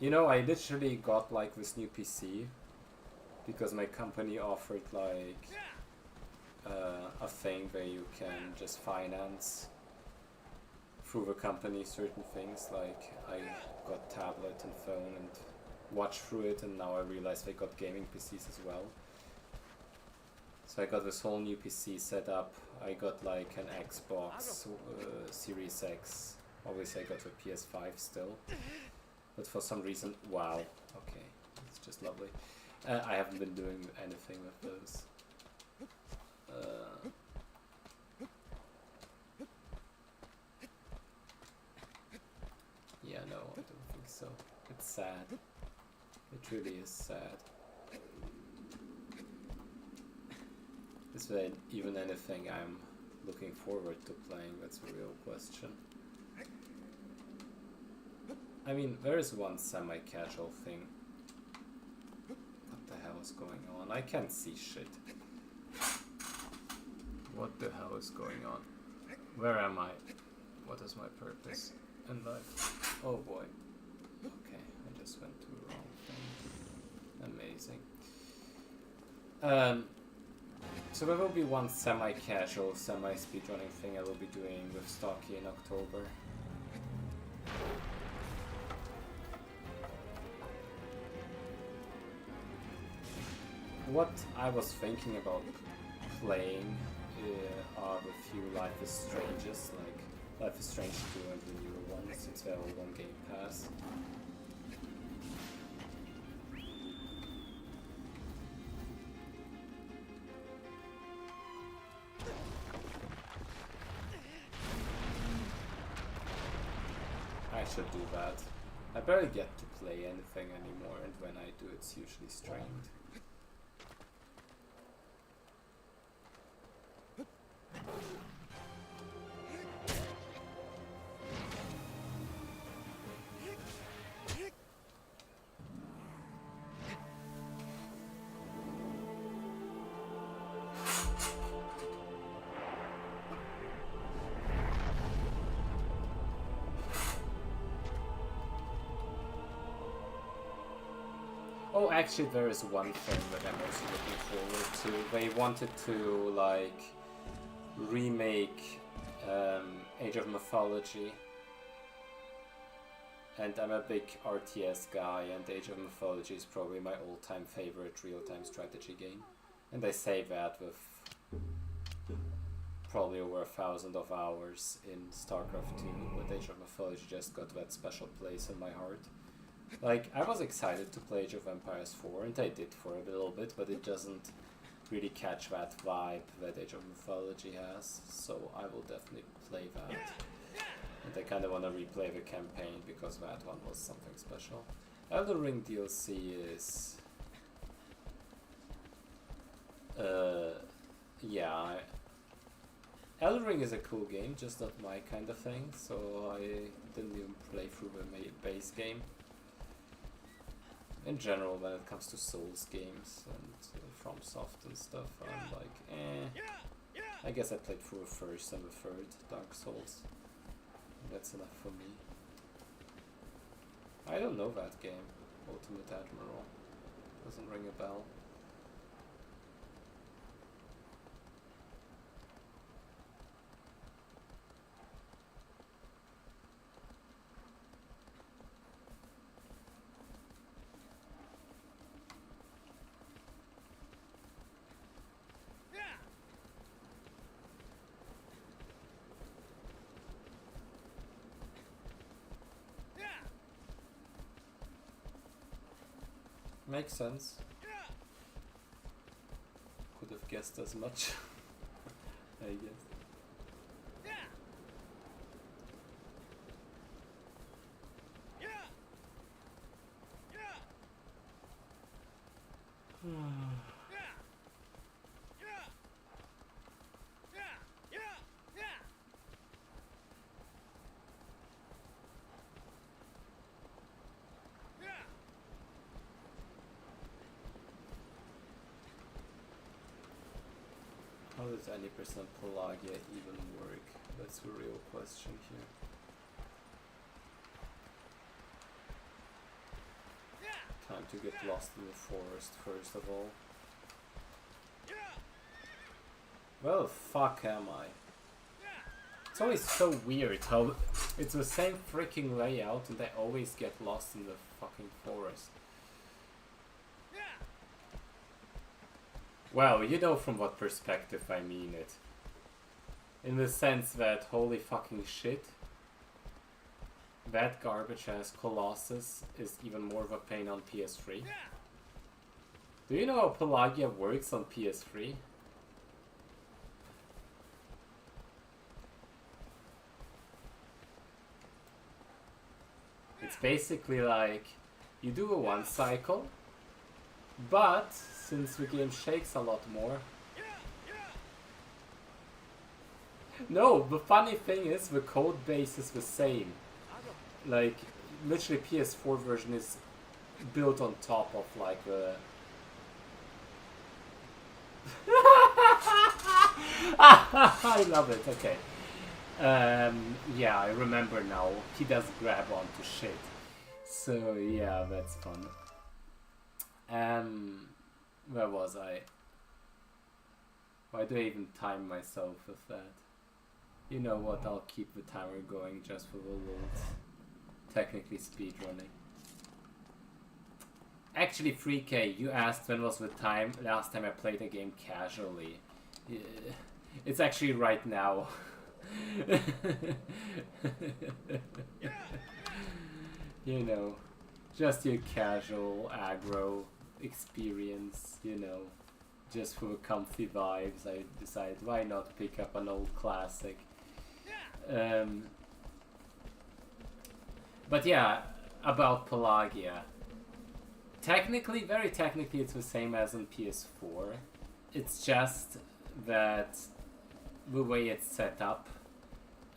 You know, I literally got like this new PC because my company offered like a thing where you can just finance through the company certain things. Like I got tablet and phone and watch through it, and now I realized I got gaming PCs as well. So I got this whole new PC set up. I got like an Xbox Series X. Obviously I got the PS5 still. But for some reason, wow, okay, it's just lovely. I haven't been doing anything with those. Yeah, no, I don't think so. It's sad. It really is sad. Is there even anything I'm looking forward to playing? That's the real question. I mean, there is one semi-casual thing. What the hell is going on? I can't see shit. What the hell is going on? Where am I? What is my purpose in life? Oh boy. Okay, I just went to the wrong thing. Amazing. So there will be one semi-casual, semi-speedrunning thing I will be doing with Stocky in October. What I was thinking about playing are the few Life is Stranges, like Life is Strange 2 and the newer ones, since they're all on Game Pass. I should do that. I barely get to play anything anymore, and when I do, it's usually streamed. Oh, actually, there is one thing that I'm also looking forward to. They wanted to, like, remake Age of Mythology. And I'm a big RTS guy, and Age of Mythology is probably my all-time favorite real-time strategy game. And I say that with probably over 1,000 of hours in StarCraft 2, but Age of Mythology just got that special place in my heart. Like, I was excited to play Age of Empires 4, and I did for a little bit, but it doesn't really catch that vibe that Age of Mythology has, so I will definitely play that. And I kind of want to replay the campaign because that one was something special. Elden Ring DLC is... yeah, Elden Ring is a cool game, just not my kind of thing, so I didn't even play through the base game. In general, when it comes to Souls games and FromSoft and stuff, I'm like, eh. I guess I played through the first and the third Dark Souls. That's enough for me. I don't know that game, Ultimate Admiral. Doesn't ring a bell. Makes sense. Could have guessed as much, I guess. How does any percent Pelagia even work? That's the real question here. Time to get lost in the forest first of all. Well, fuck am I? It's always so weird how it's the same freaking layout and I always get lost in the fucking forest. Well, you know from what perspective I mean it. In the sense that, holy fucking shit, that garbage ass Colossus is even more of a pain on PS3. Do you know how Pelagia works on PS3? It's basically like, you do a one cycle, but since the game shakes a lot more... No, the funny thing is the code base is the same. Like, literally PS4 version is built on top of like the... I love it, okay. Yeah, I remember now. He does grab onto shit. So yeah, that's fun. Where was I? Why do I even time myself with that? You know what, I'll keep the timer going just for the lulz. Technically speedrunning. Actually, 3K, you asked when was the last time I played a game casually. Yeah, it's actually right now. You know, just your casual aggro experience, you know, just for comfy vibes. I decided why not pick up an old classic. But yeah, about Pelagia. Technically, very technically, it's the same as on PS4. It's just that the way it's set up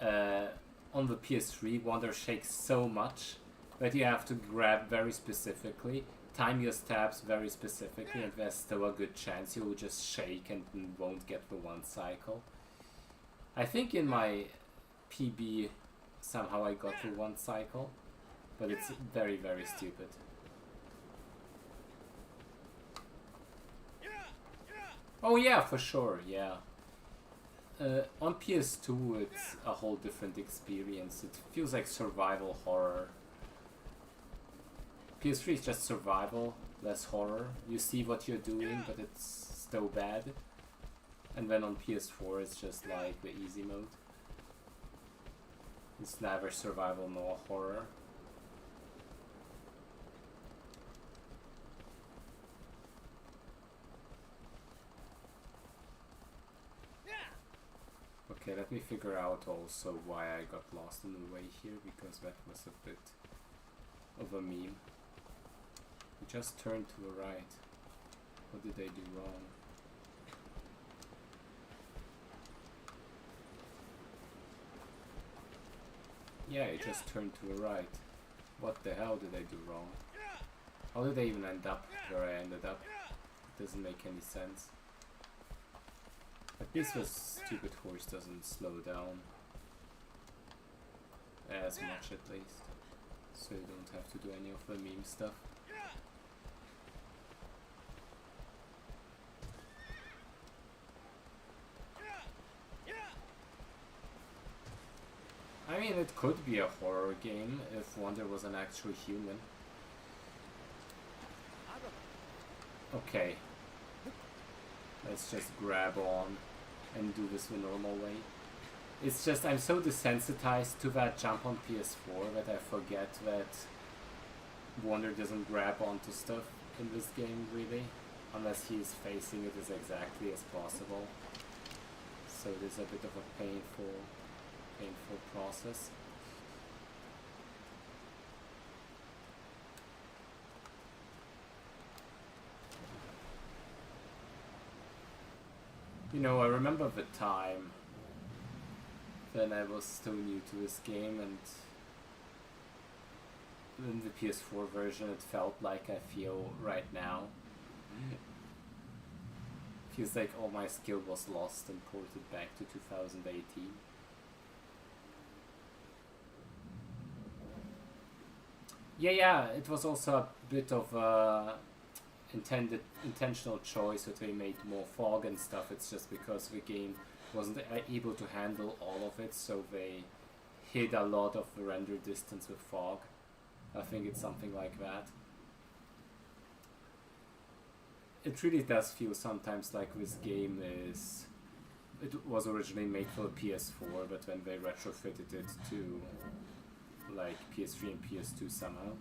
on the PS3, Wonder shakes so much that you have to grab very specifically, time your stabs very specifically, and there's still a good chance you will just shake and won't get the one cycle. I think in my PB somehow I got the one cycle, but it's very, very stupid. Oh yeah, for sure, yeah. On PS2 it's a whole different experience. It feels like survival horror. PS3 is just survival, less horror. You see what you're doing, but it's still bad. And then on PS4 it's just like the easy mode. It's never survival nor horror. Okay, let me figure out also why I got lost in the way here, because that was a bit of a meme. We just turned to the right. What did I do wrong? Yeah, I just turned to the right. What the hell did I do wrong? How did I even end up where I ended up? It doesn't make any sense. At least this stupid horse doesn't slow down. As much at least. So you don't have to do any of the meme stuff. I mean, it could be a horror game if Wonder was an actual human. Okay. Let's just grab on and do this the normal way. It's just I'm so desensitized to that jump on PS4 that I forget that Wonder doesn't grab onto stuff in this game really, unless he's facing it as exactly as possible. So it is a bit of a painful process. You know, I remember the time when I was still new to this game, and in the PS4 version it felt like I feel right now. Feels like all my skill was lost and ported back to 2018. Yeah, it was also a bit of a intentional choice that they made more fog and stuff. It's just because the game wasn't able to handle all of it, so they hid a lot of the render distance with fog. I think it's something like that. It really does feel sometimes like this game is... It was originally made for PS4, but when they retrofitted it to like PS3 and PS2 somehow.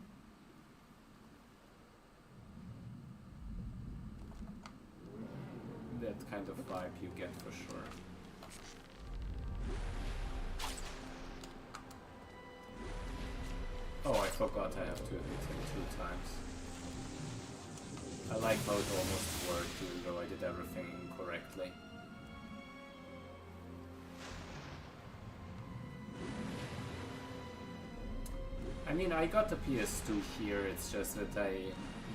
That kind of vibe you get for sure. Oh, I forgot I have to hit him 2 times. I like how it almost worked, even though I did everything incorrectly. I mean, I got the PS2 here, it's just that I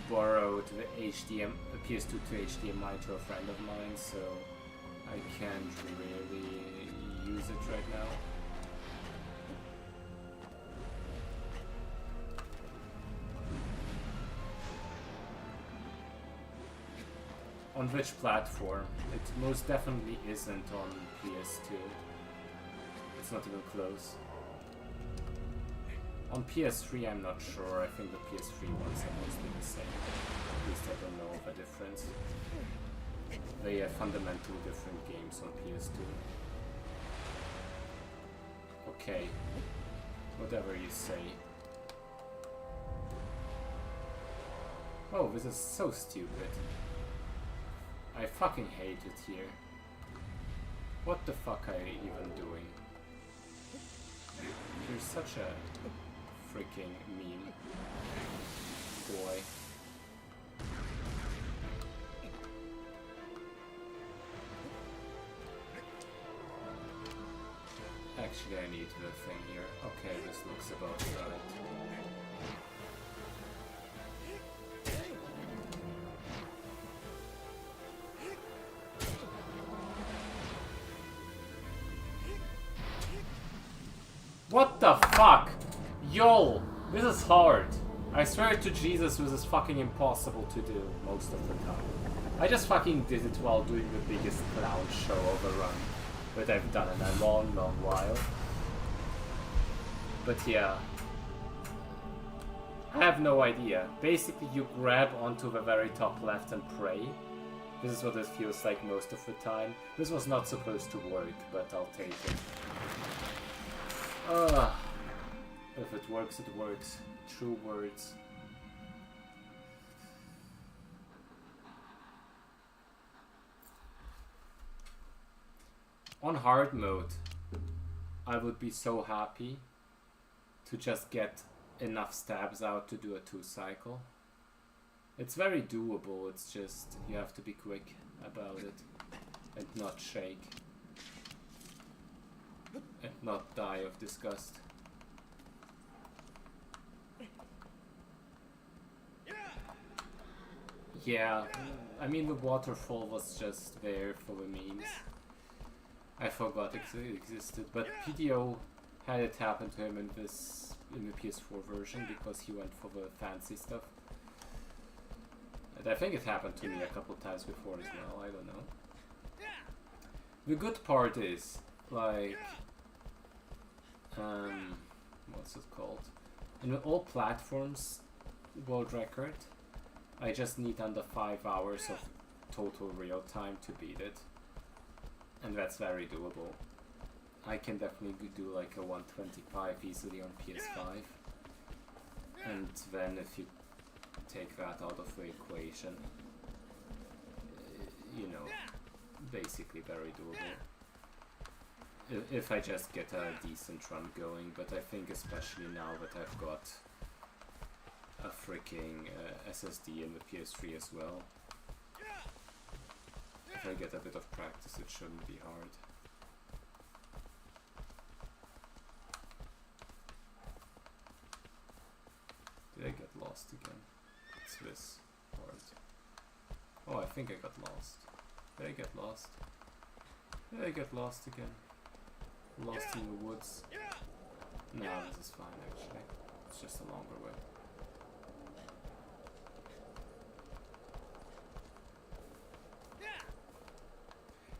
borrowed the PS2 to HDMI to a friend of mine, so I can't really use it right now. On which platform? It most definitely isn't on PS2. It's not even close. On PS3 I'm not sure, I think the PS3 ones are mostly the same. At least I don't know of a difference. They are fundamentally different games on PS2. Okay, whatever you say. Oh, this is so stupid. I fucking hate it here. What the fuck are you even doing? You're such a freaking meme. Boy. Actually, I need the thing here. Okay, this looks about right. What the fuck? Yo, this is hard. I swear to Jesus, this is fucking impossible to do most of the time. I just fucking did it while doing the biggest clown show of a run that I've done in a long, long while. But yeah. I have no idea. Basically, you grab onto the very top left and pray. This is what it feels like most of the time. This was not supposed to work, but I'll take it. If it works, it works. True words. On hard mode, I would be so happy to just get enough stabs out to do a 2-cycle. It's very doable, it's just you have to be quick about it and not shake and not die of disgust. Yeah, I mean the waterfall was just there for the memes. I forgot it existed, but PDO had it happen to him in the PS4 version because he went for the fancy stuff. And I think it happened to me a couple times before as well, I don't know. The good part is, like, what's it called? In all platforms, world record, I just need under 5 hours of total real time to beat it. And that's very doable. I can definitely do like a 125 easily on PS5. And then if you take that out of the equation, you know, basically very doable. If I just get a decent run going, but I think especially now that I've got a freaking SSD in the PS3 as well, if I get a bit of practice, it shouldn't be hard. Did I get lost again? It's this part. Oh, I think I got lost. Did I get lost? Did I get lost again? Lost in the woods? No, this is fine actually. It's just a longer way.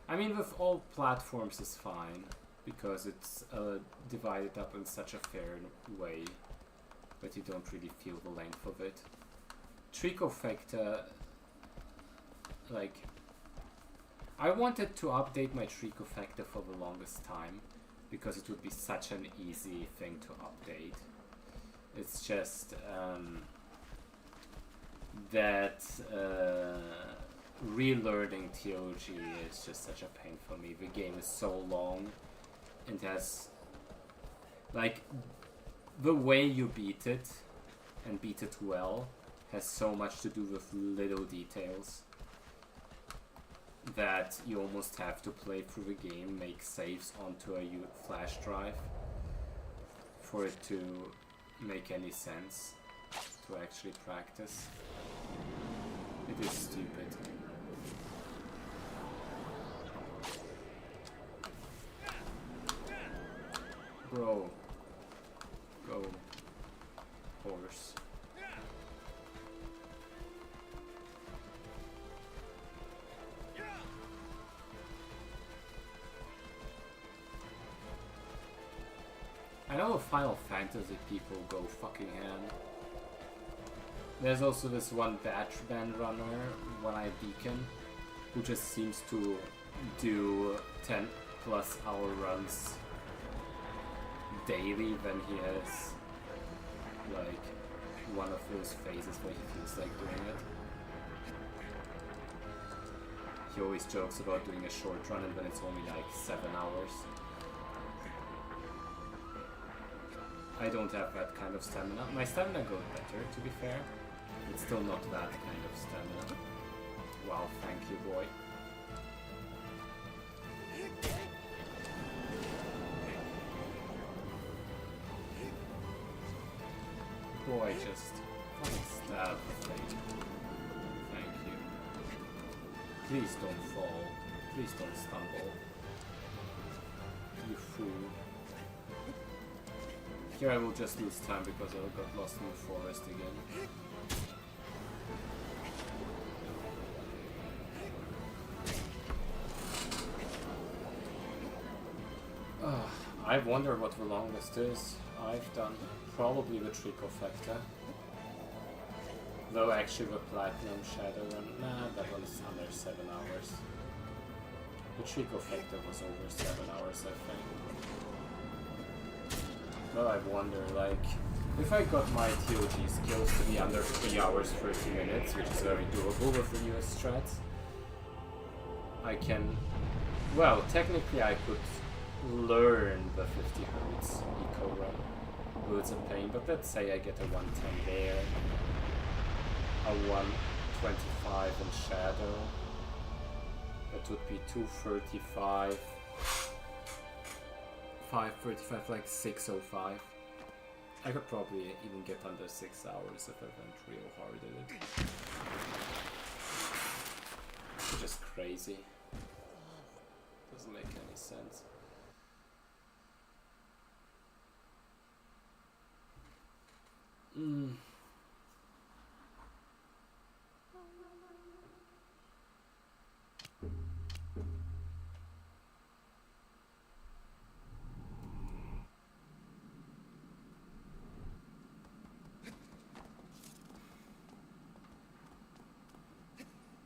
I mean, with all platforms is fine, because it's divided up in such a fair way that you don't really feel the length of it. Tricofecta, like, I wanted to update my Tricofecta for the longest time, because it would be such an easy thing to update. It's just that relearning TOG is just such a pain for me. The game is so long and has, like, the way you beat it and beat it well has so much to do with little details that you almost have to play through the game, make saves onto a flash drive for it to make any sense to actually practice. It is stupid. Bro. Go. Horse. I know Final Fantasy people go fucking ham. There's also this one batch band runner, One-Eyed Beacon, who just seems to do 10+ hour runs daily when he has like one of those phases where he feels like doing it. He always jokes about doing a short run and then it's only like 7 hours. I don't have that kind of stamina. My stamina goes better, to be fair. It's still not that kind of stamina. Wow, thank you, boy. Boy, just fucking stab the thing. Thank you. Please don't fall. Please don't stumble. You fool. Here I will just lose time because I got lost in the forest again. I wonder what the longest is I've done. Probably the Tricofecta. Though actually the Platinum Shadowrun, nah, that one's under 7 hours. The Tricofecta was over 7 hours, I think. Well, I wonder, like, if I got my TOG skills to be under 3 hours 30 minutes, which is very doable with the newest strats, I can, well, technically I could learn the 50 Hz eco run. Well, it's a pain, but let's say I get a 110 there, a 125 in Shadow, that would be 235, 535, like 605. I could probably even get under 6 hours if I went real hard at it. Which is crazy. Doesn't make any sense.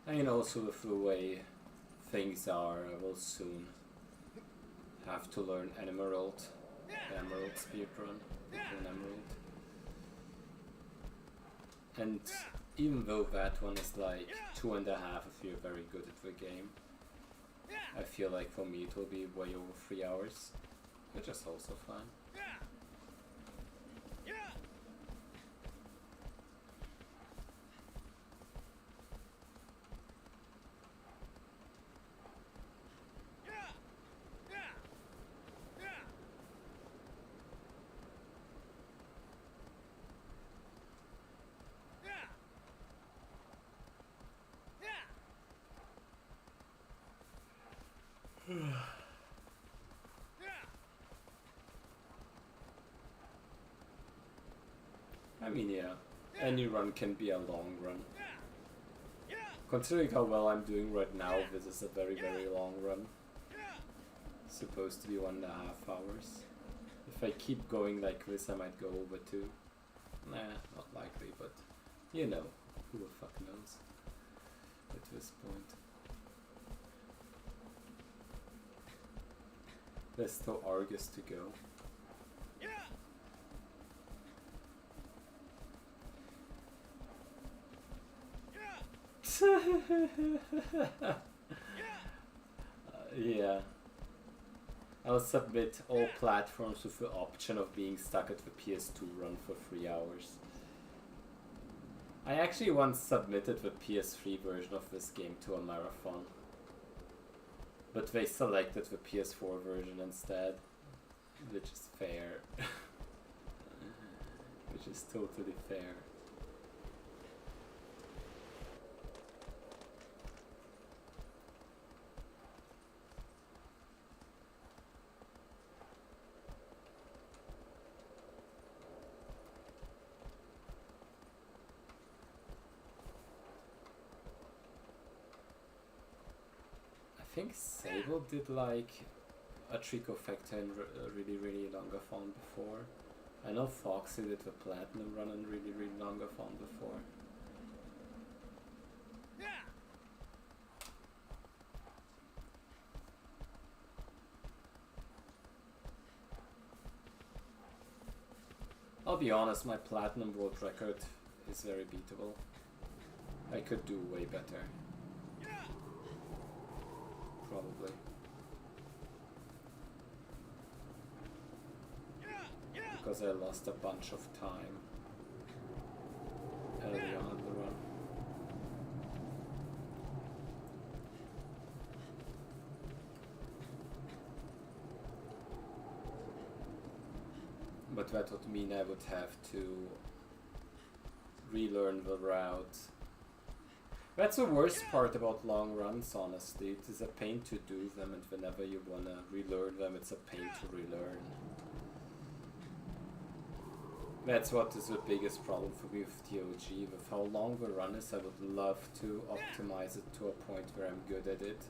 And also with the way things are, I will soon have to learn Emerald speedrun, an Emerald. And even though that one is like 2.5 if you're very good at the game, I feel like for me it will be way over 3 hours, which is also fine. I mean, yeah, any run can be a long run. Considering how well I'm doing right now, this is a very, very long run. It's supposed to be 1.5 hours. If I keep going like this, I might go over 2. Nah, not likely, but you know, who the fuck knows at this point. There's still Argus to go. Yeah. I'll submit all platforms with the option of being stuck at the PS2 run for 3 hours. I actually once submitted the PS3 version of this game to a marathon, but they selected the PS4 version instead, which is fair. Which is totally fair. I think Sable did like a Tricofecta in really, really Longathon before. I know Foxy did the Platinum run in really, really Longathon before. I'll be honest, my Platinum world record is very beatable. I could do way better. Probably. Because I lost a bunch of time early on in the run. But that would mean I would have to relearn the route. That's the worst part about long runs, honestly. It is a pain to do them, and whenever you wanna relearn them, it's a pain to relearn. That's what is the biggest problem for me with TOG. With how long the run is, I would love to optimize it to a point where I'm good at it.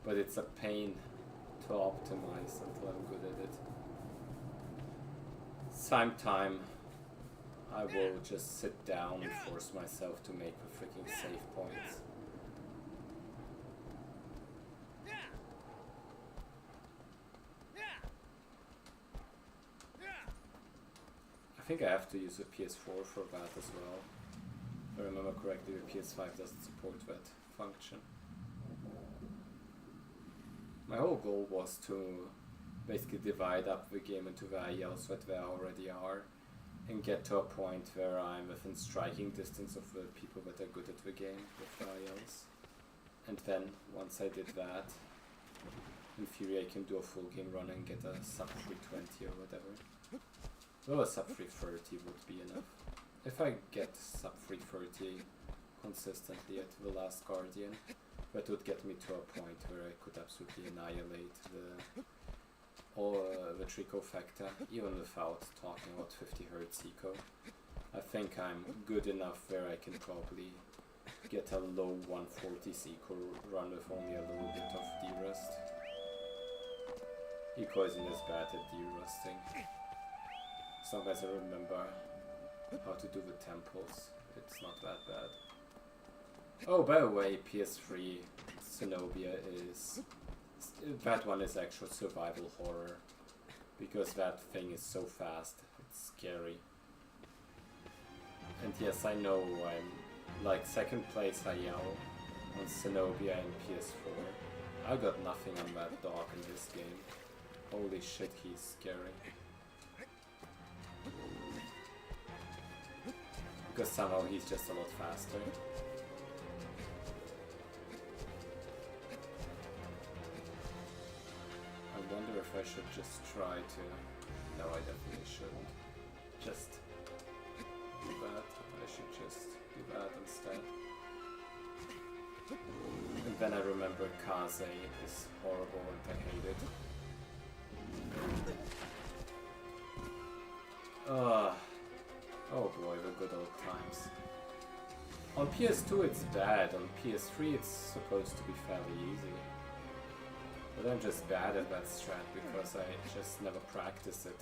But it's a pain to optimize until I'm good at it. time I will just sit down and force myself to make the freaking save points. I think I have to use a PS4 for that as well. If I remember correctly, the PS5 doesn't support that function. My whole goal was to basically divide up the game into the areas that there already are and get to a point where I'm within striking distance of the people that are good at the game with the areas. And then, once I did that, in theory I can do a full game run and get a sub 320 or whatever. Well, a sub 330 would be enough. If I get sub 330 consistently at the last Guardian, that would get me to a point where I could absolutely annihilate the Trico factor, even without talking about 50 Hz eco. I think I'm good enough where I can probably get a low 140 eco run with only a little bit of derust. Eco isn't as bad at derusting. As long as I remember how to do the temples, it's not that bad. Oh, by the way, PS3 Zenobia that one is actual survival horror, because that thing is so fast, it's scary. And yes, I know I'm like second place Ayao on Zenobia and PS4. I got nothing on that dog in this game. Holy shit, he's scary. Because somehow he's just a lot faster. I wonder if I should just try to... No, I definitely shouldn't. Just do that. I should just do that instead. And then I remember Kaze is horrible and I hate it. Oh boy, the good old times. On PS2 it's bad, on PS3 it's supposed to be fairly easy. But I'm just bad at that strat because I just never practice it.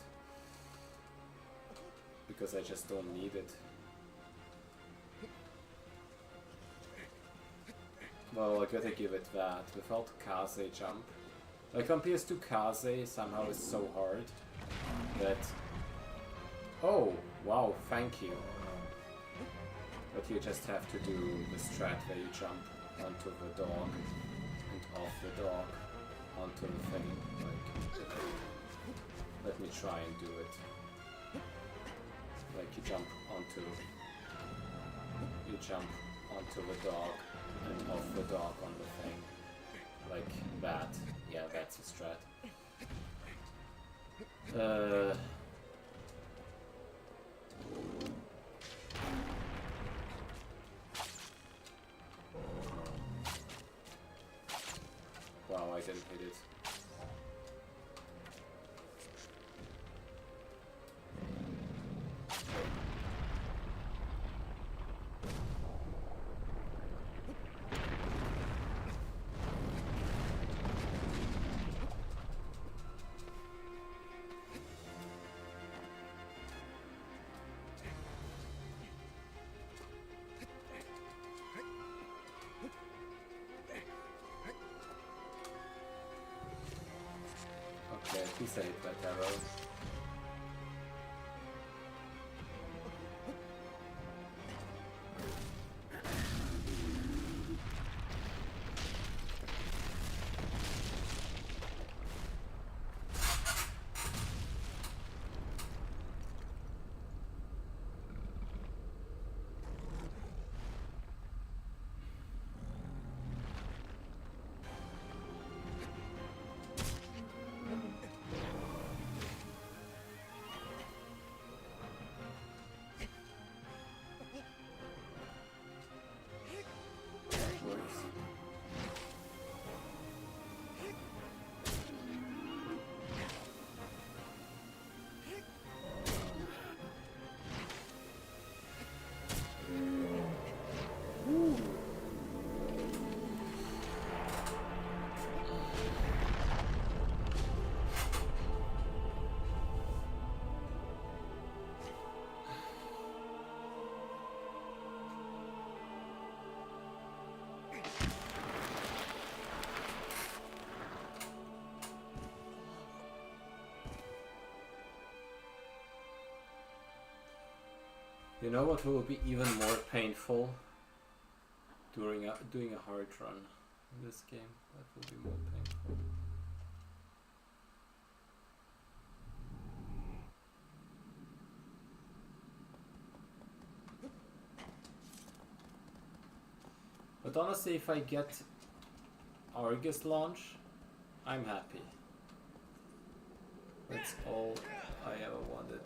Because I just don't need it. Well, I gotta give it that. Without Kaze jump. Like on PS2 Kaze somehow is so hard that... Oh, wow, thank you. But you just have to do the strat where you jump onto the dog and off the dog onto the thing. Like, let me try and do it. Like you jump onto the dog and off the dog on the thing. Like that. Yeah, that's a strat. Wow, I didn't hit it. Okay, at least I hit that arrow. You know what will be even more painful? Doing a hard run in this game. That will be more painful. But honestly, if I get Argus launch, I'm happy. That's all I ever wanted.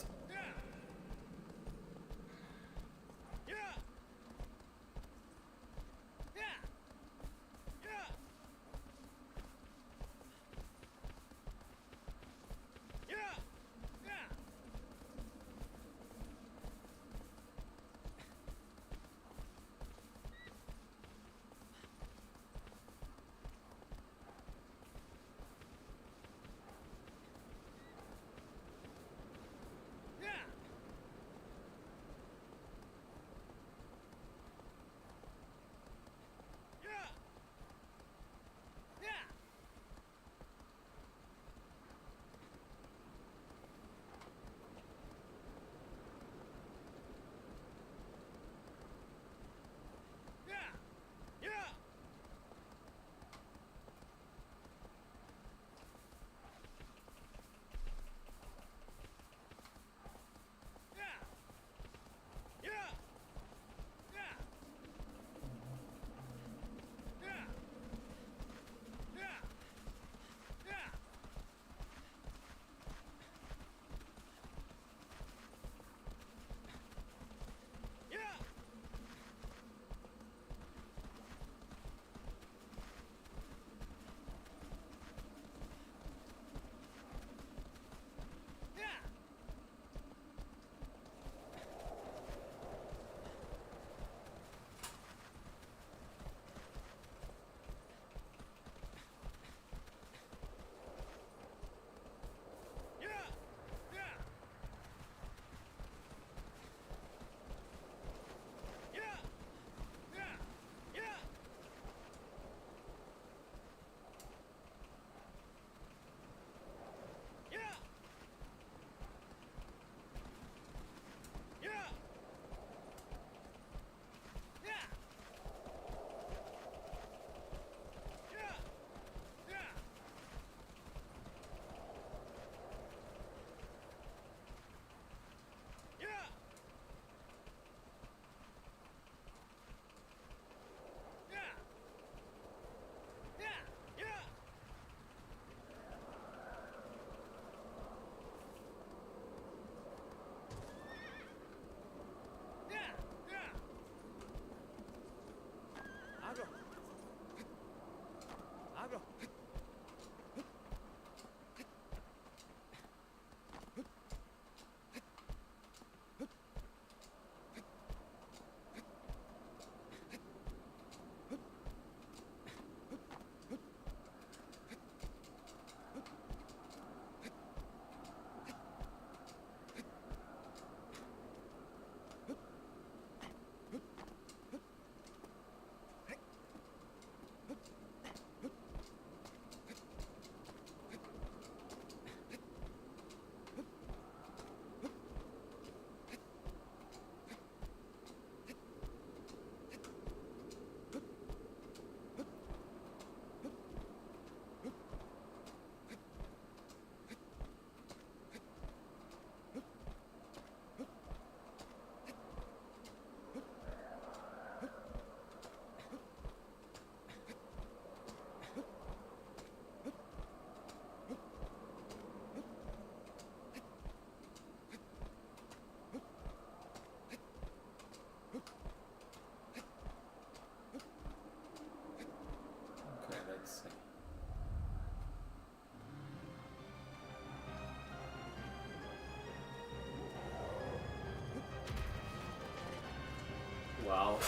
Wow.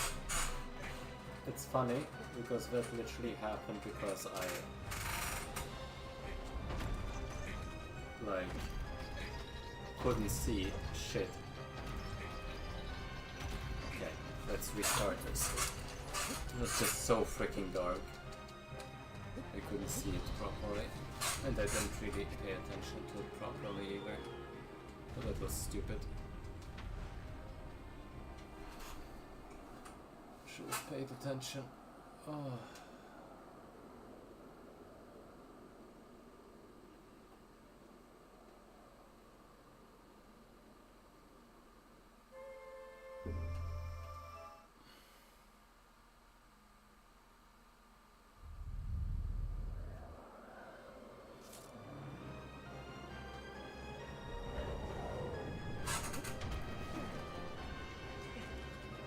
It's funny because that literally happened because I couldn't see shit. Okay, let's restart this. It was just so freaking dark. I couldn't see it properly. And I didn't really pay attention to it properly either. So that was stupid. have paid attention. Oh.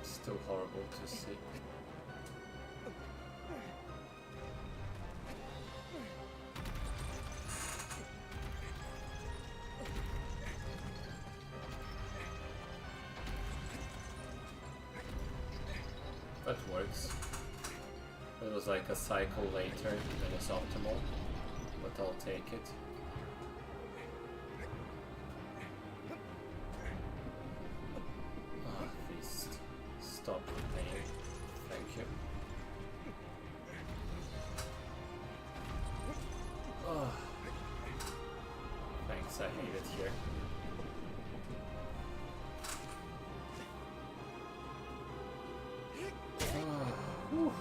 Still horrible to see. That works. It was like a cycle later than is optimal, but I'll take it. Please stop the pain. Thank you. Thanks, I hate it here. Whew.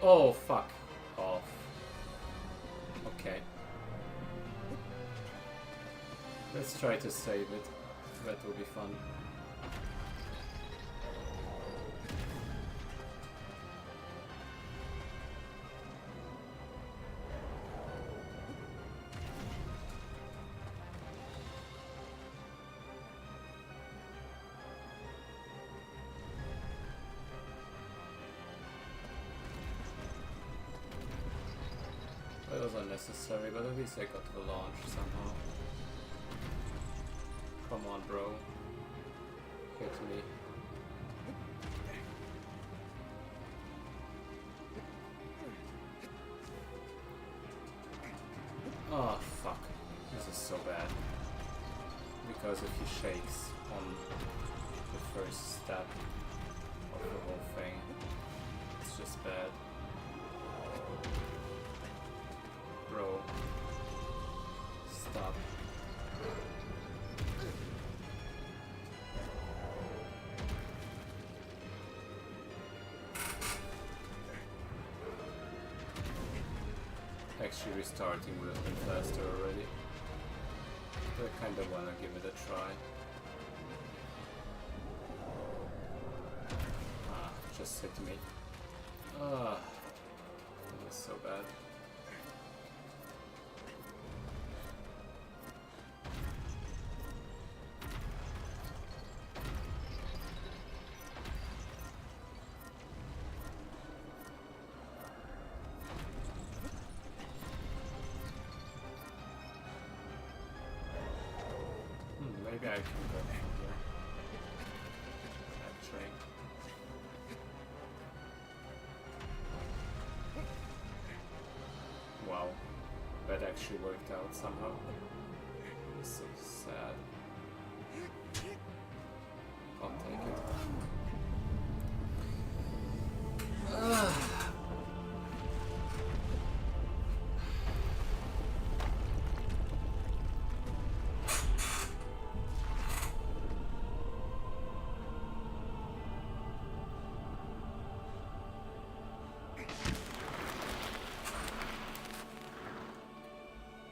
Oh, fuck off. Okay. Let's try to save it. That will be fun. That was unnecessary, but at least I got the launch somehow. Come on, bro. Hit me. Oh, fuck. This is so bad. Because if he shakes on the first step of the whole thing, it's just bad. Bro. Stop. Actually restarting would have been faster already. But I kinda wanna give it a try. Just hit me. That was so bad. Maybe I can go from here. Actually. Wow. That actually worked out somehow. It's so sad. I'll take it.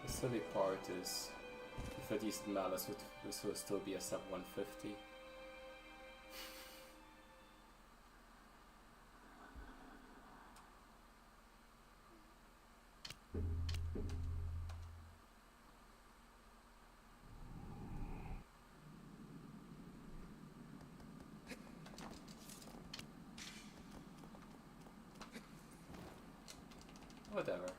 The silly part is, if a decent malice this will still be a sub 150. Whatever.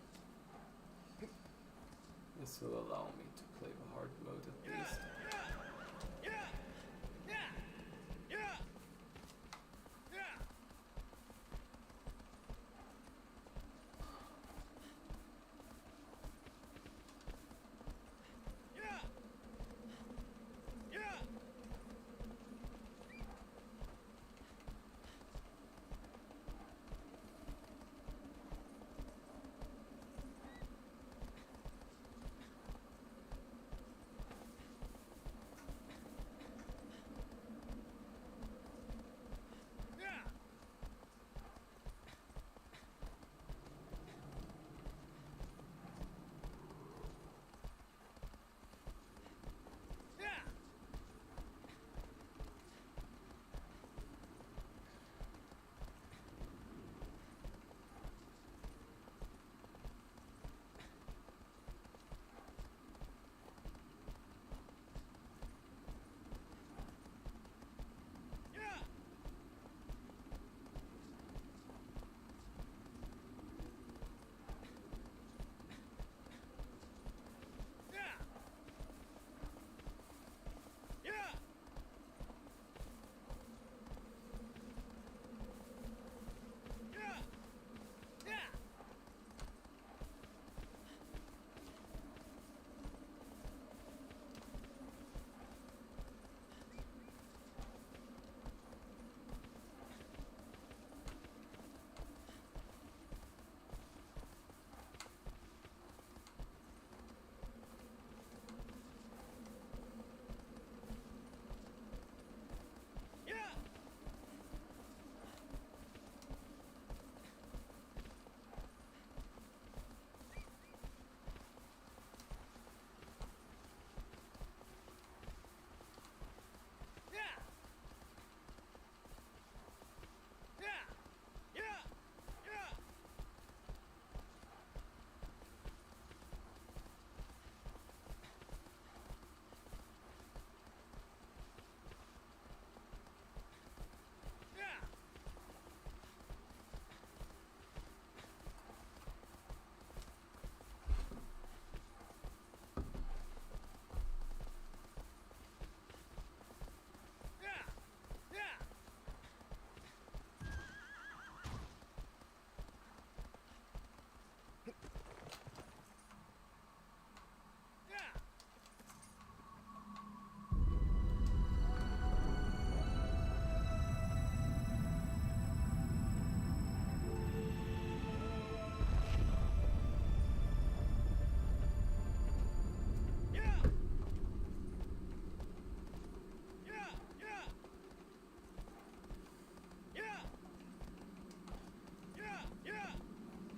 This will allow me to play the hard mode at least.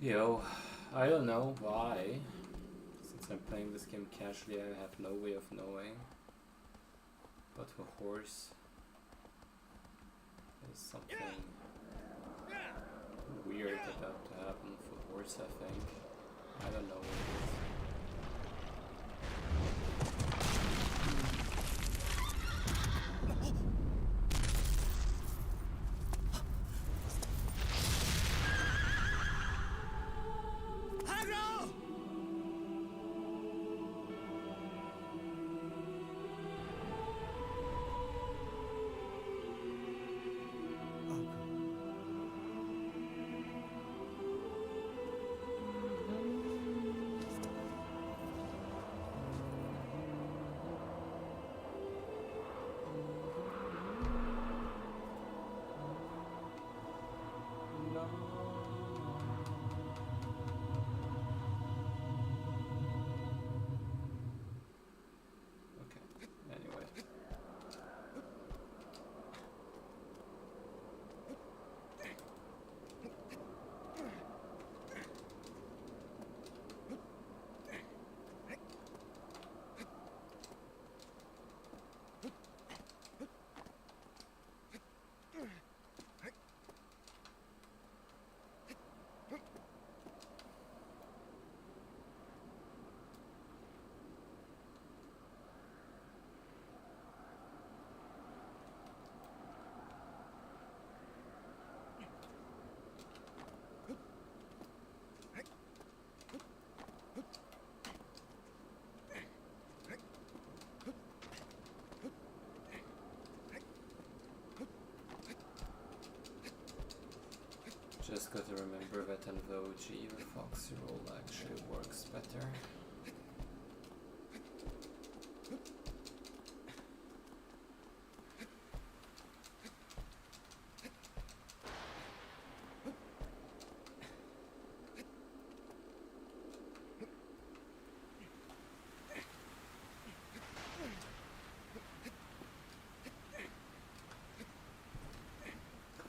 Yo, I don't know why. Since I'm playing this game casually, I have no way of knowing. But for horse, there's something weird about to happen for horse, I think. I don't know what it is. Just gotta remember that in the OG the Foxy roll actually works better.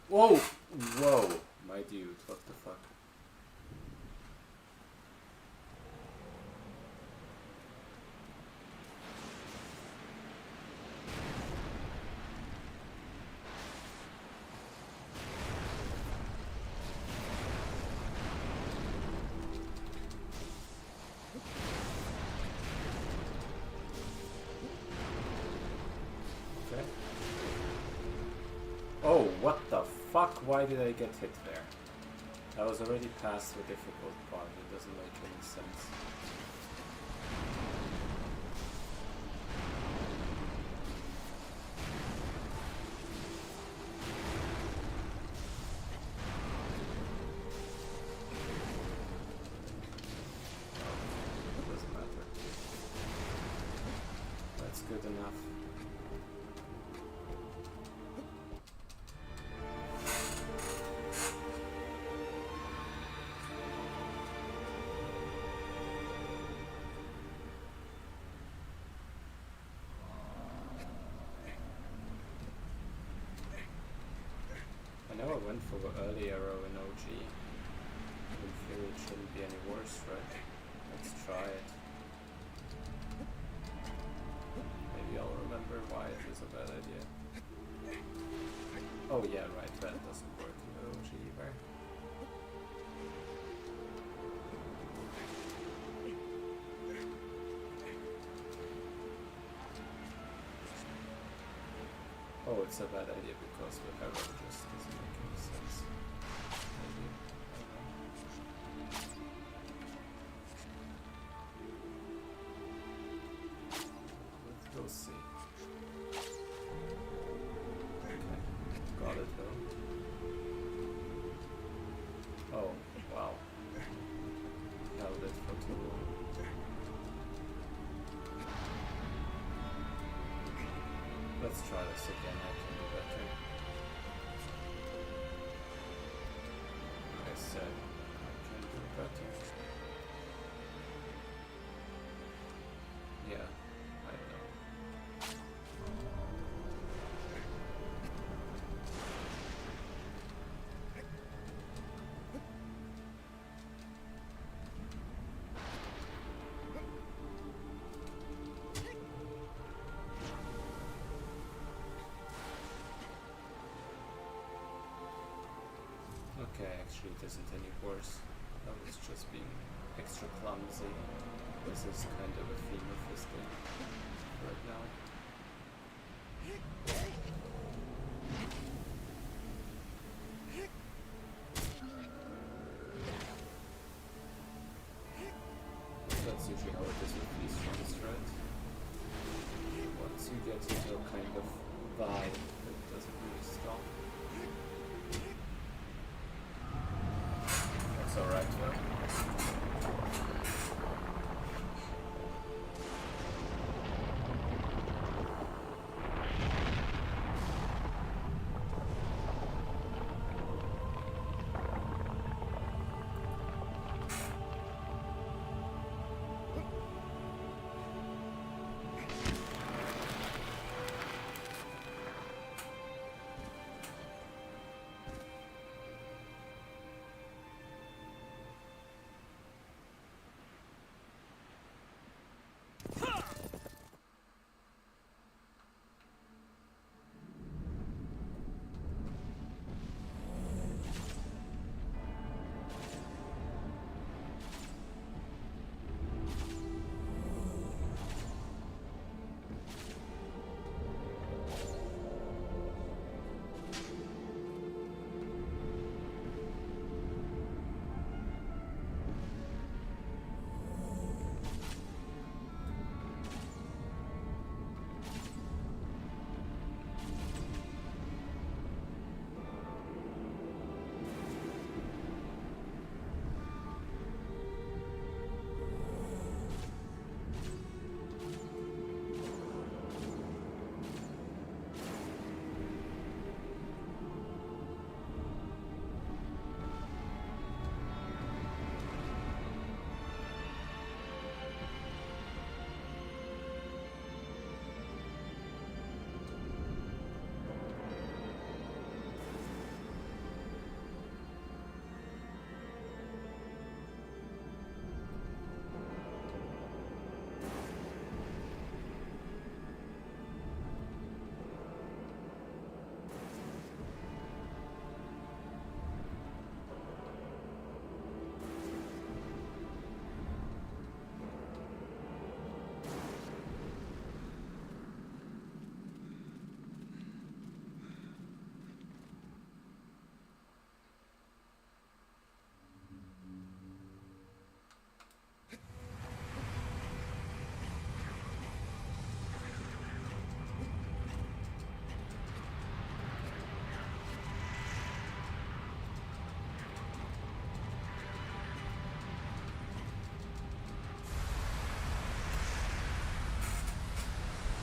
Whoa! Whoa! My dude, what the fuck? Okay. Oh, what the fuck? Why did I get hit there? I was already past the difficult part, it doesn't make any sense. It doesn't matter. That's good enough. I know I went for the early arrow in OG. In theory it shouldn't be any worse, right? Let's try it. Maybe I'll remember why it is a bad idea. Oh yeah, right, that doesn't work in the OG either. Oh, it's a bad idea because the arrow just doesn't make any sense. Maybe. I don't know. Let's go see. Okay, got it though. Oh, wow. Held it for too long. Let's try this again, I can do better. I said I can do better. Yeah, I know. Okay, actually it isn't any worse. I was just being extra clumsy. This is kind of a theme of this game right now. That's usually how it is with these runs, right? Once you get into a kind of vibe, it doesn't really stop. That's alright though.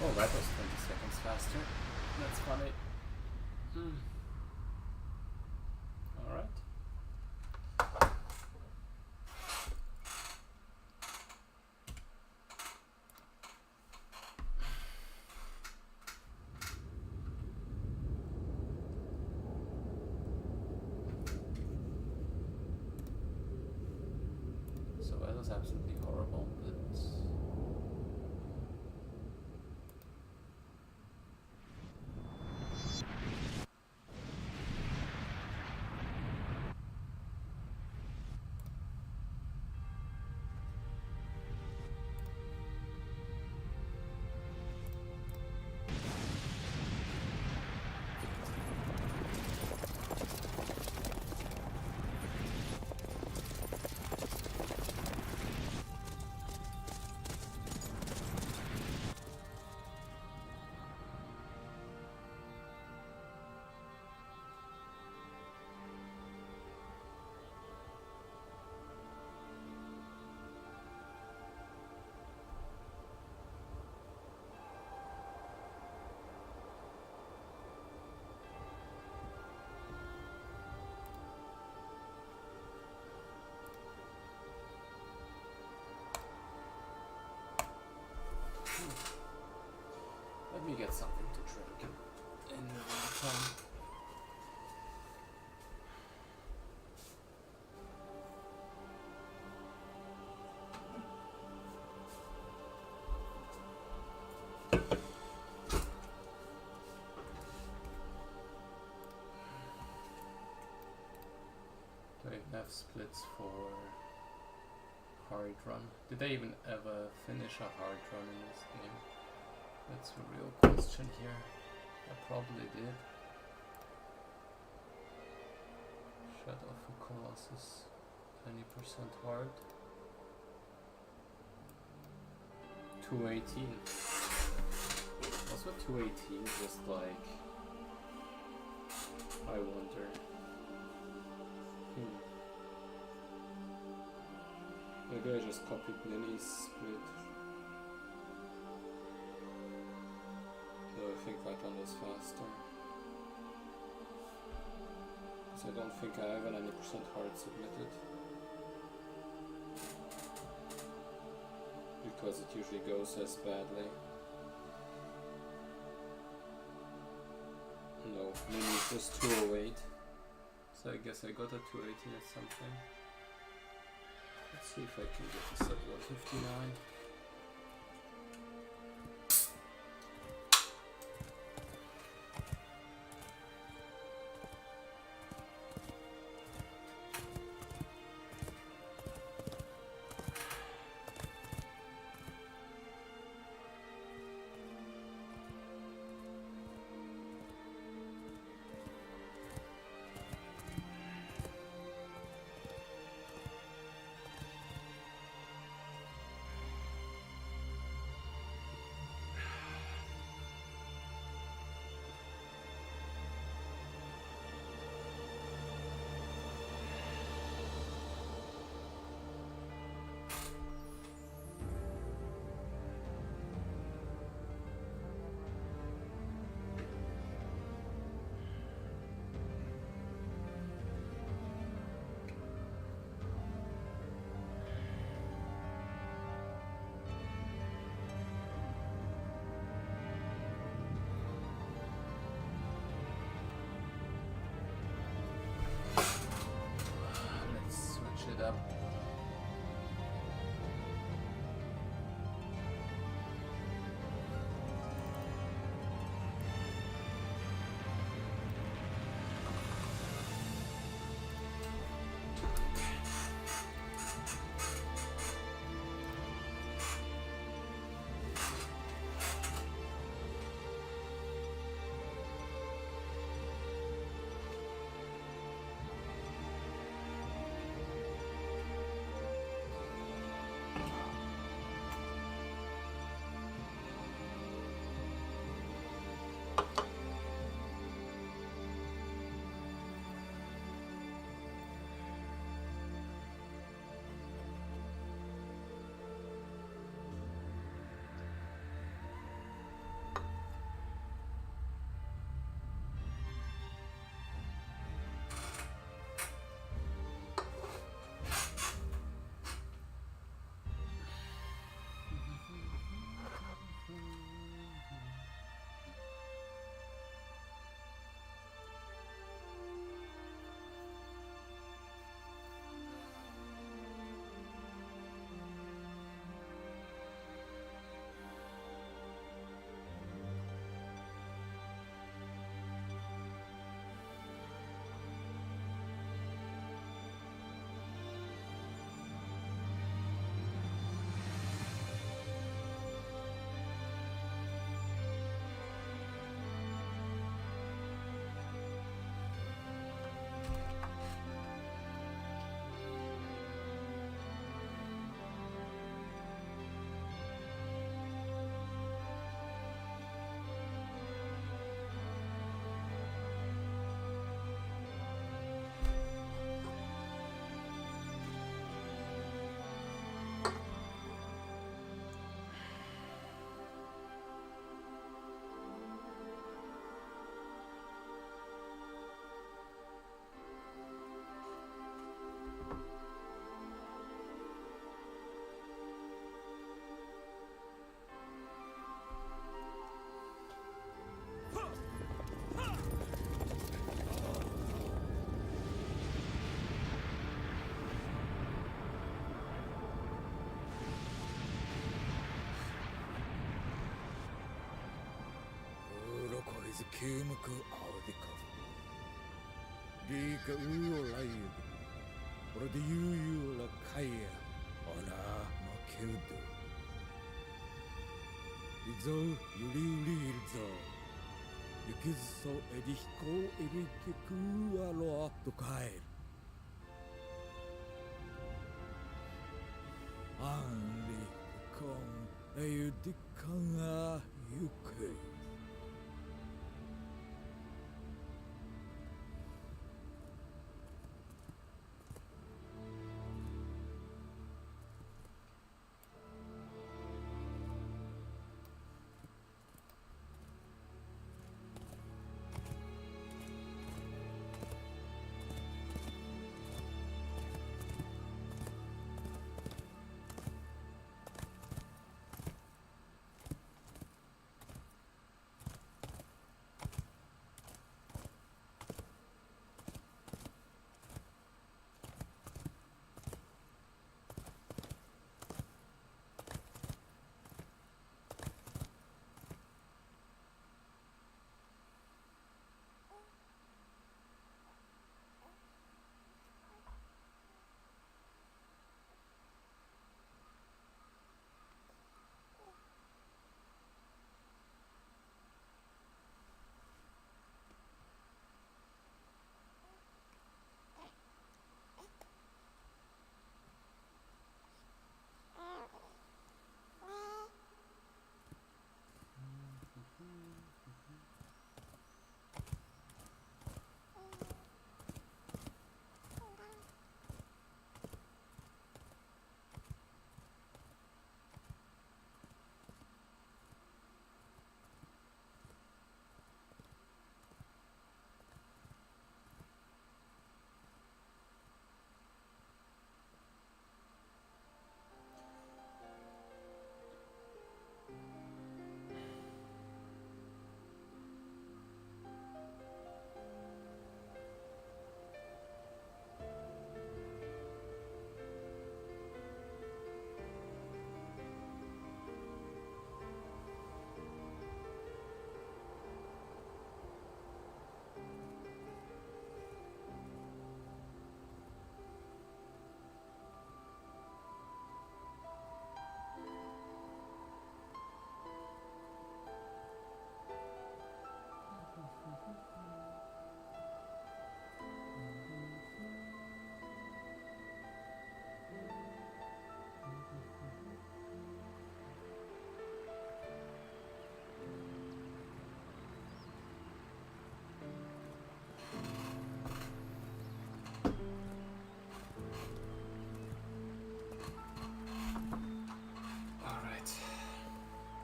Oh, that was 20 seconds faster. That's funny. Alright. So that was absolutely horrible, but let me get something to drink in the meantime. F splits for hard run. Did I even ever finish a hard run in this game? That's a real question here. I probably did. Shadow for Colossus. 20% hard. 218. Also 218 just like... I wonder. Maybe I just copied Nini's split. No, I think that one was faster. Because I don't think I have an 90% hard submitted. Because it usually goes as badly. No, Nini's just 208. So I guess I got a 280 or something. Let's see if I can get this at 159. Up. Kimuku Audikov. Bika Uolayu. これで悠々な海へおな負けうどいくぞゆりうりいるぞ行けずそえりひこえりけくあろと帰るあんりこんえゆでかがゆけ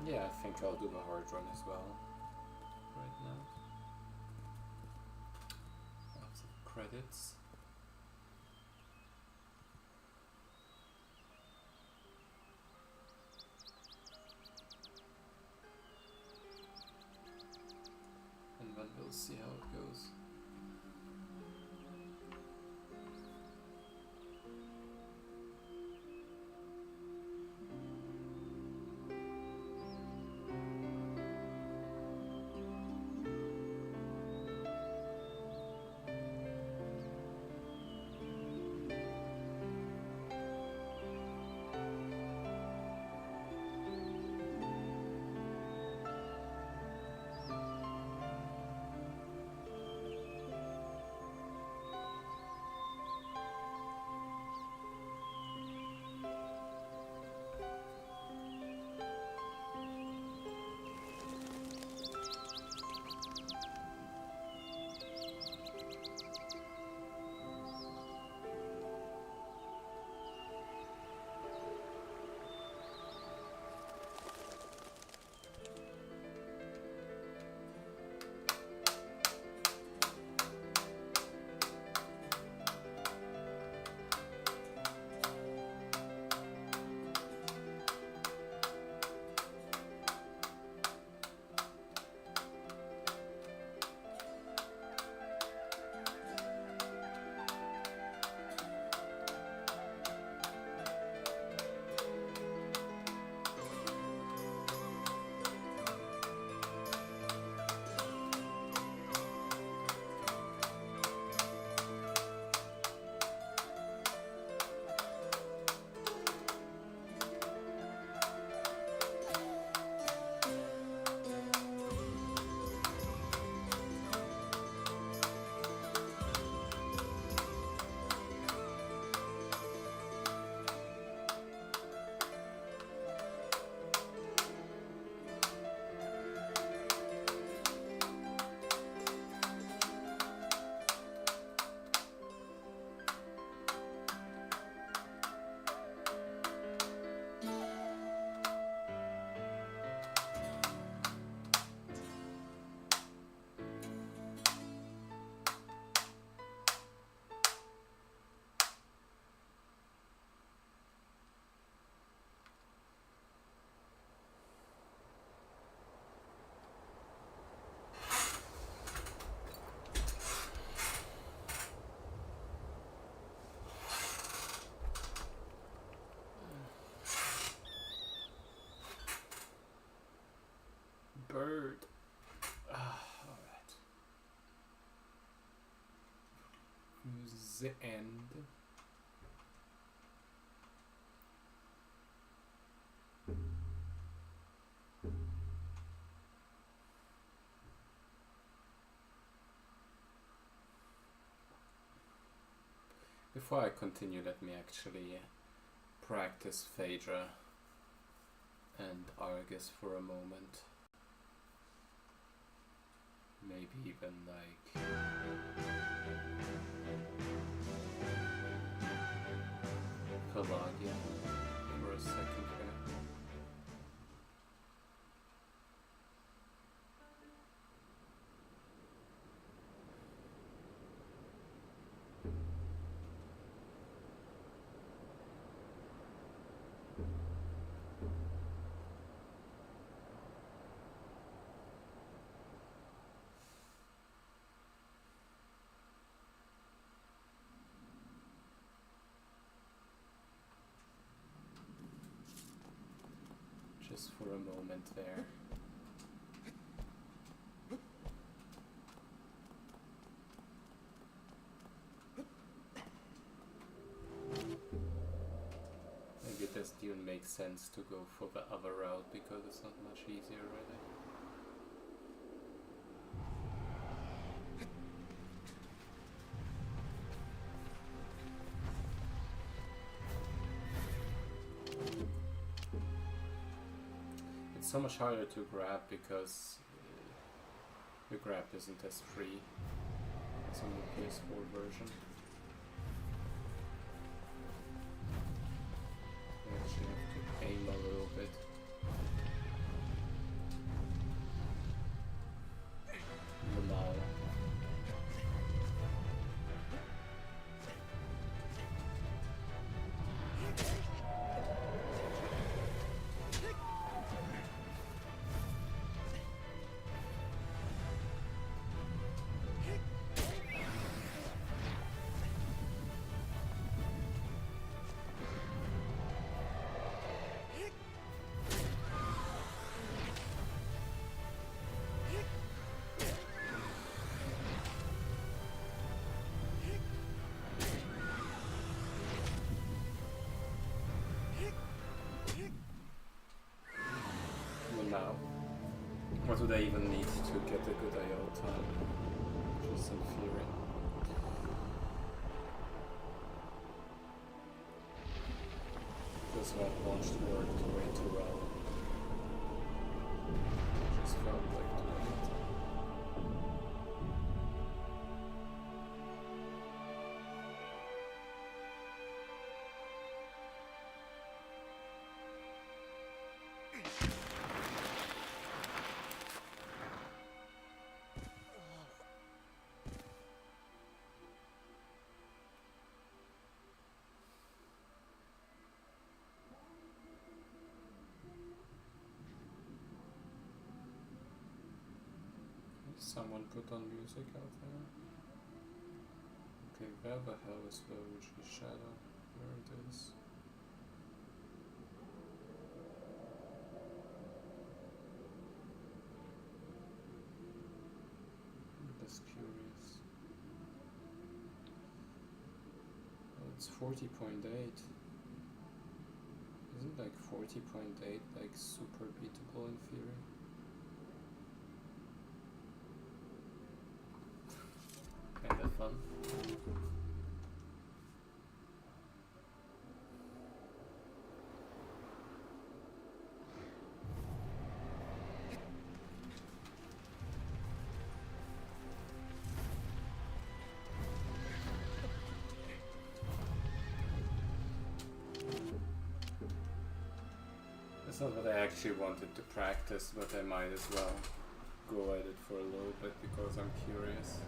Yeah, I think I'll do the hard run as well right now. Lots of credits. And then we'll see how it goes. the end. Before I continue, let me actually practice Phaedra and Argus for a moment. Maybe even like Pelagia for a second here. Just for a moment there. Maybe it doesn't even make sense to go for the other route because it's not much easier really. It's so much harder to grab because the grab isn't as free as on the PS4 version. You actually have to aim a little bit. Now. Now, what would I even need to get a good IO time? Just in theory. This one launched worked way too well. Just felt like doing it. Someone put on music out there. Okay, where the hell is the OG shadow? Where it is? I'm just curious. Oh, it's 40.8. Isn't like 40.8 like super beatable in theory? Kinda fun. It's not what I actually wanted to practice, but I might as well go at it for a little bit because I'm curious.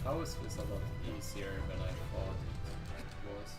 How is this a lot easier than I thought it was?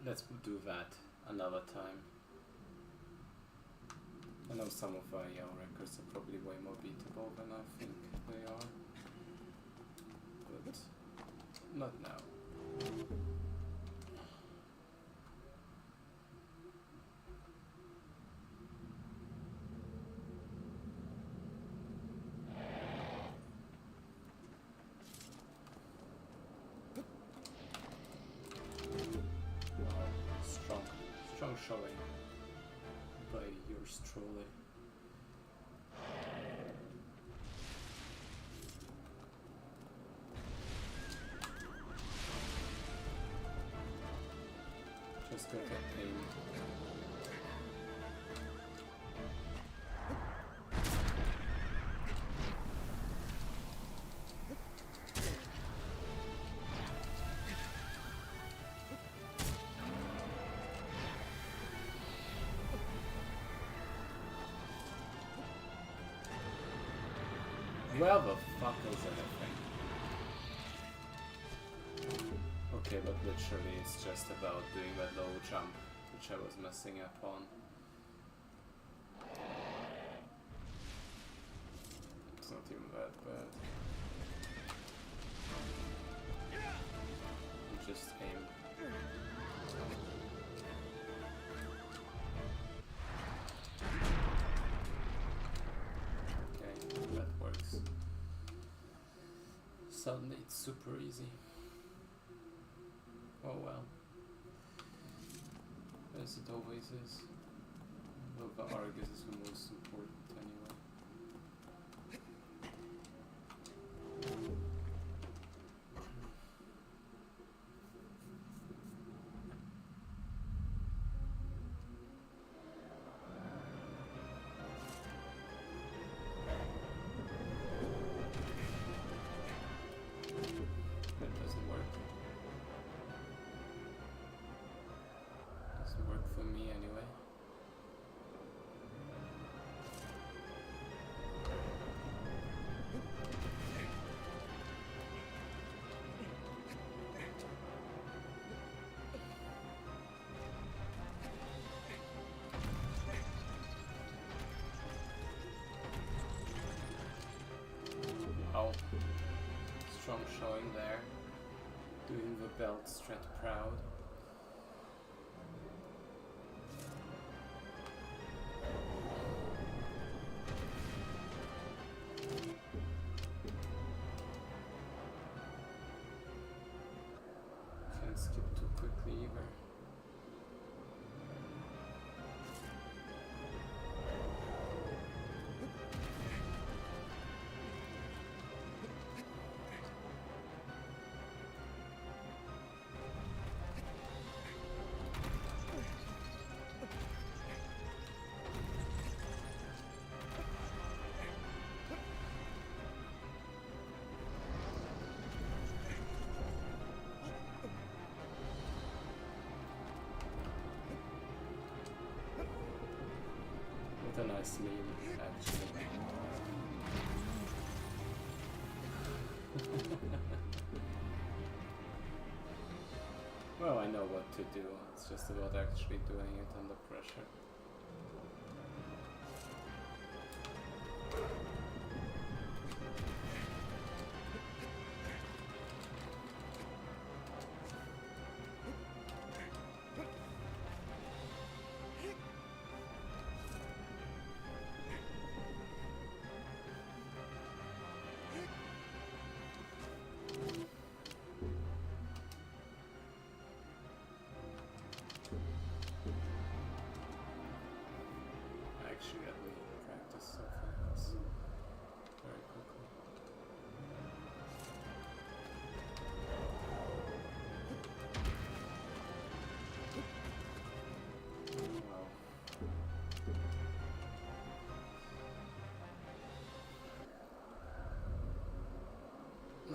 Let's do that another time. I know some of our records are probably way more beatable than I think they are, but not now. Strong showing by yours truly. Just got that aim. Where the fuck is anything? Okay, but literally it's just about doing that low jump, which I was messing up on. It's not even that bad. You just aim. Suddenly it's super easy. Oh well. As it always is. Though the Argus is the most important anyway. For me anyway. Oh, strong showing there, doing the belt strat proud. Skip too quickly either. With a nice meme, actually. Well, I know what to do. It's just about actually doing it under pressure.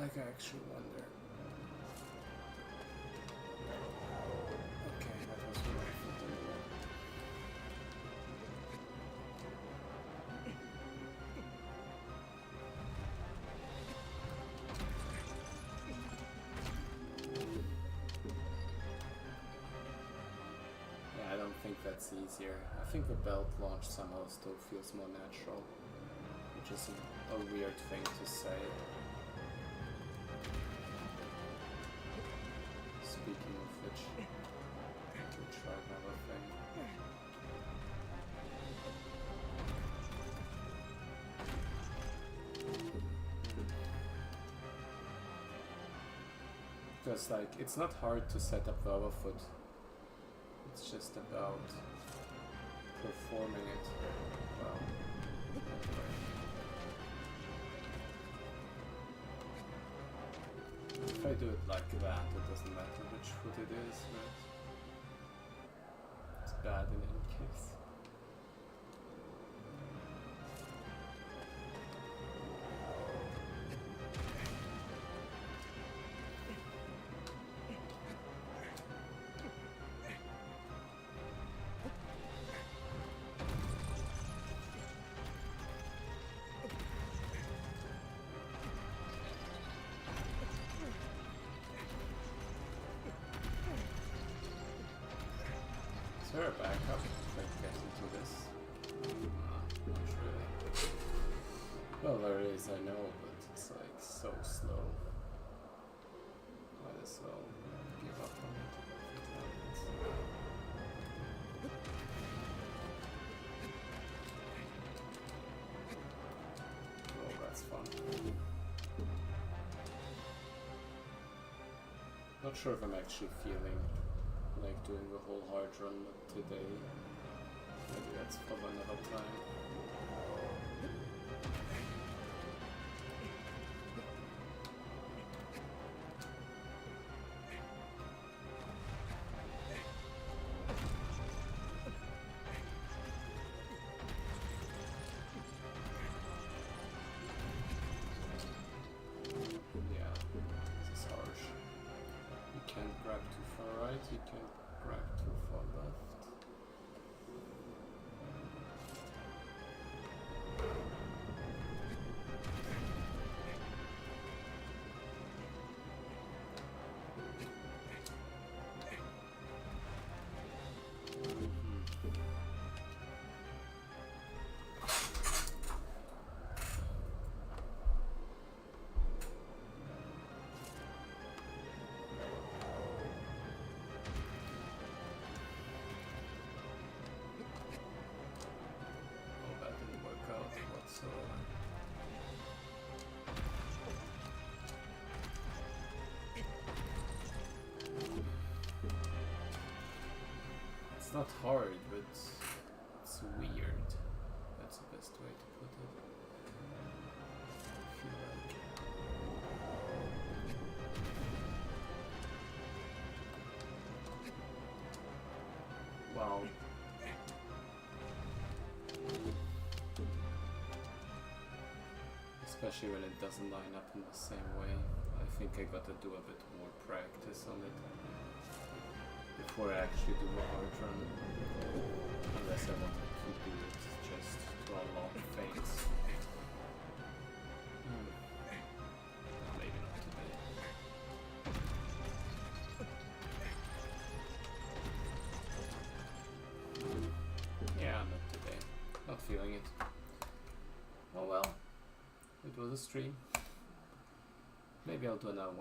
Like, I actually wonder. Okay, that was the right foot anyway. Yeah, I don't think that's easier. I think the belt launch somehow still feels more natural, which is a weird thing to say. Speaking of which, we'll try another thing. Because, like, it's not hard to set up the other foot. It's just about performing it well. Anyway. If I do it like that, it doesn't matter which foot it is, right? It's bad in any case. Is there a backup if I get into this? Not really. Well, there is, I know, but it's like so slow. Might as well give up on it. Oh, that's fun. Not sure if I'm actually feeling like doing the whole hard run today. Maybe that's for another time. Yeah, this is harsh. You can't grab too far right, you can't grab too far left. It's not hard, but it's weird. That's the best way to put it. I feel like. Well. Especially when it doesn't line up in the same way. I think I gotta do a bit more practice on it before I actually do a hard run. Unless I want to do it just to unlock things. Maybe not today. Yeah, not today. Not feeling it. Oh well. It was a stream. Maybe I'll do another one.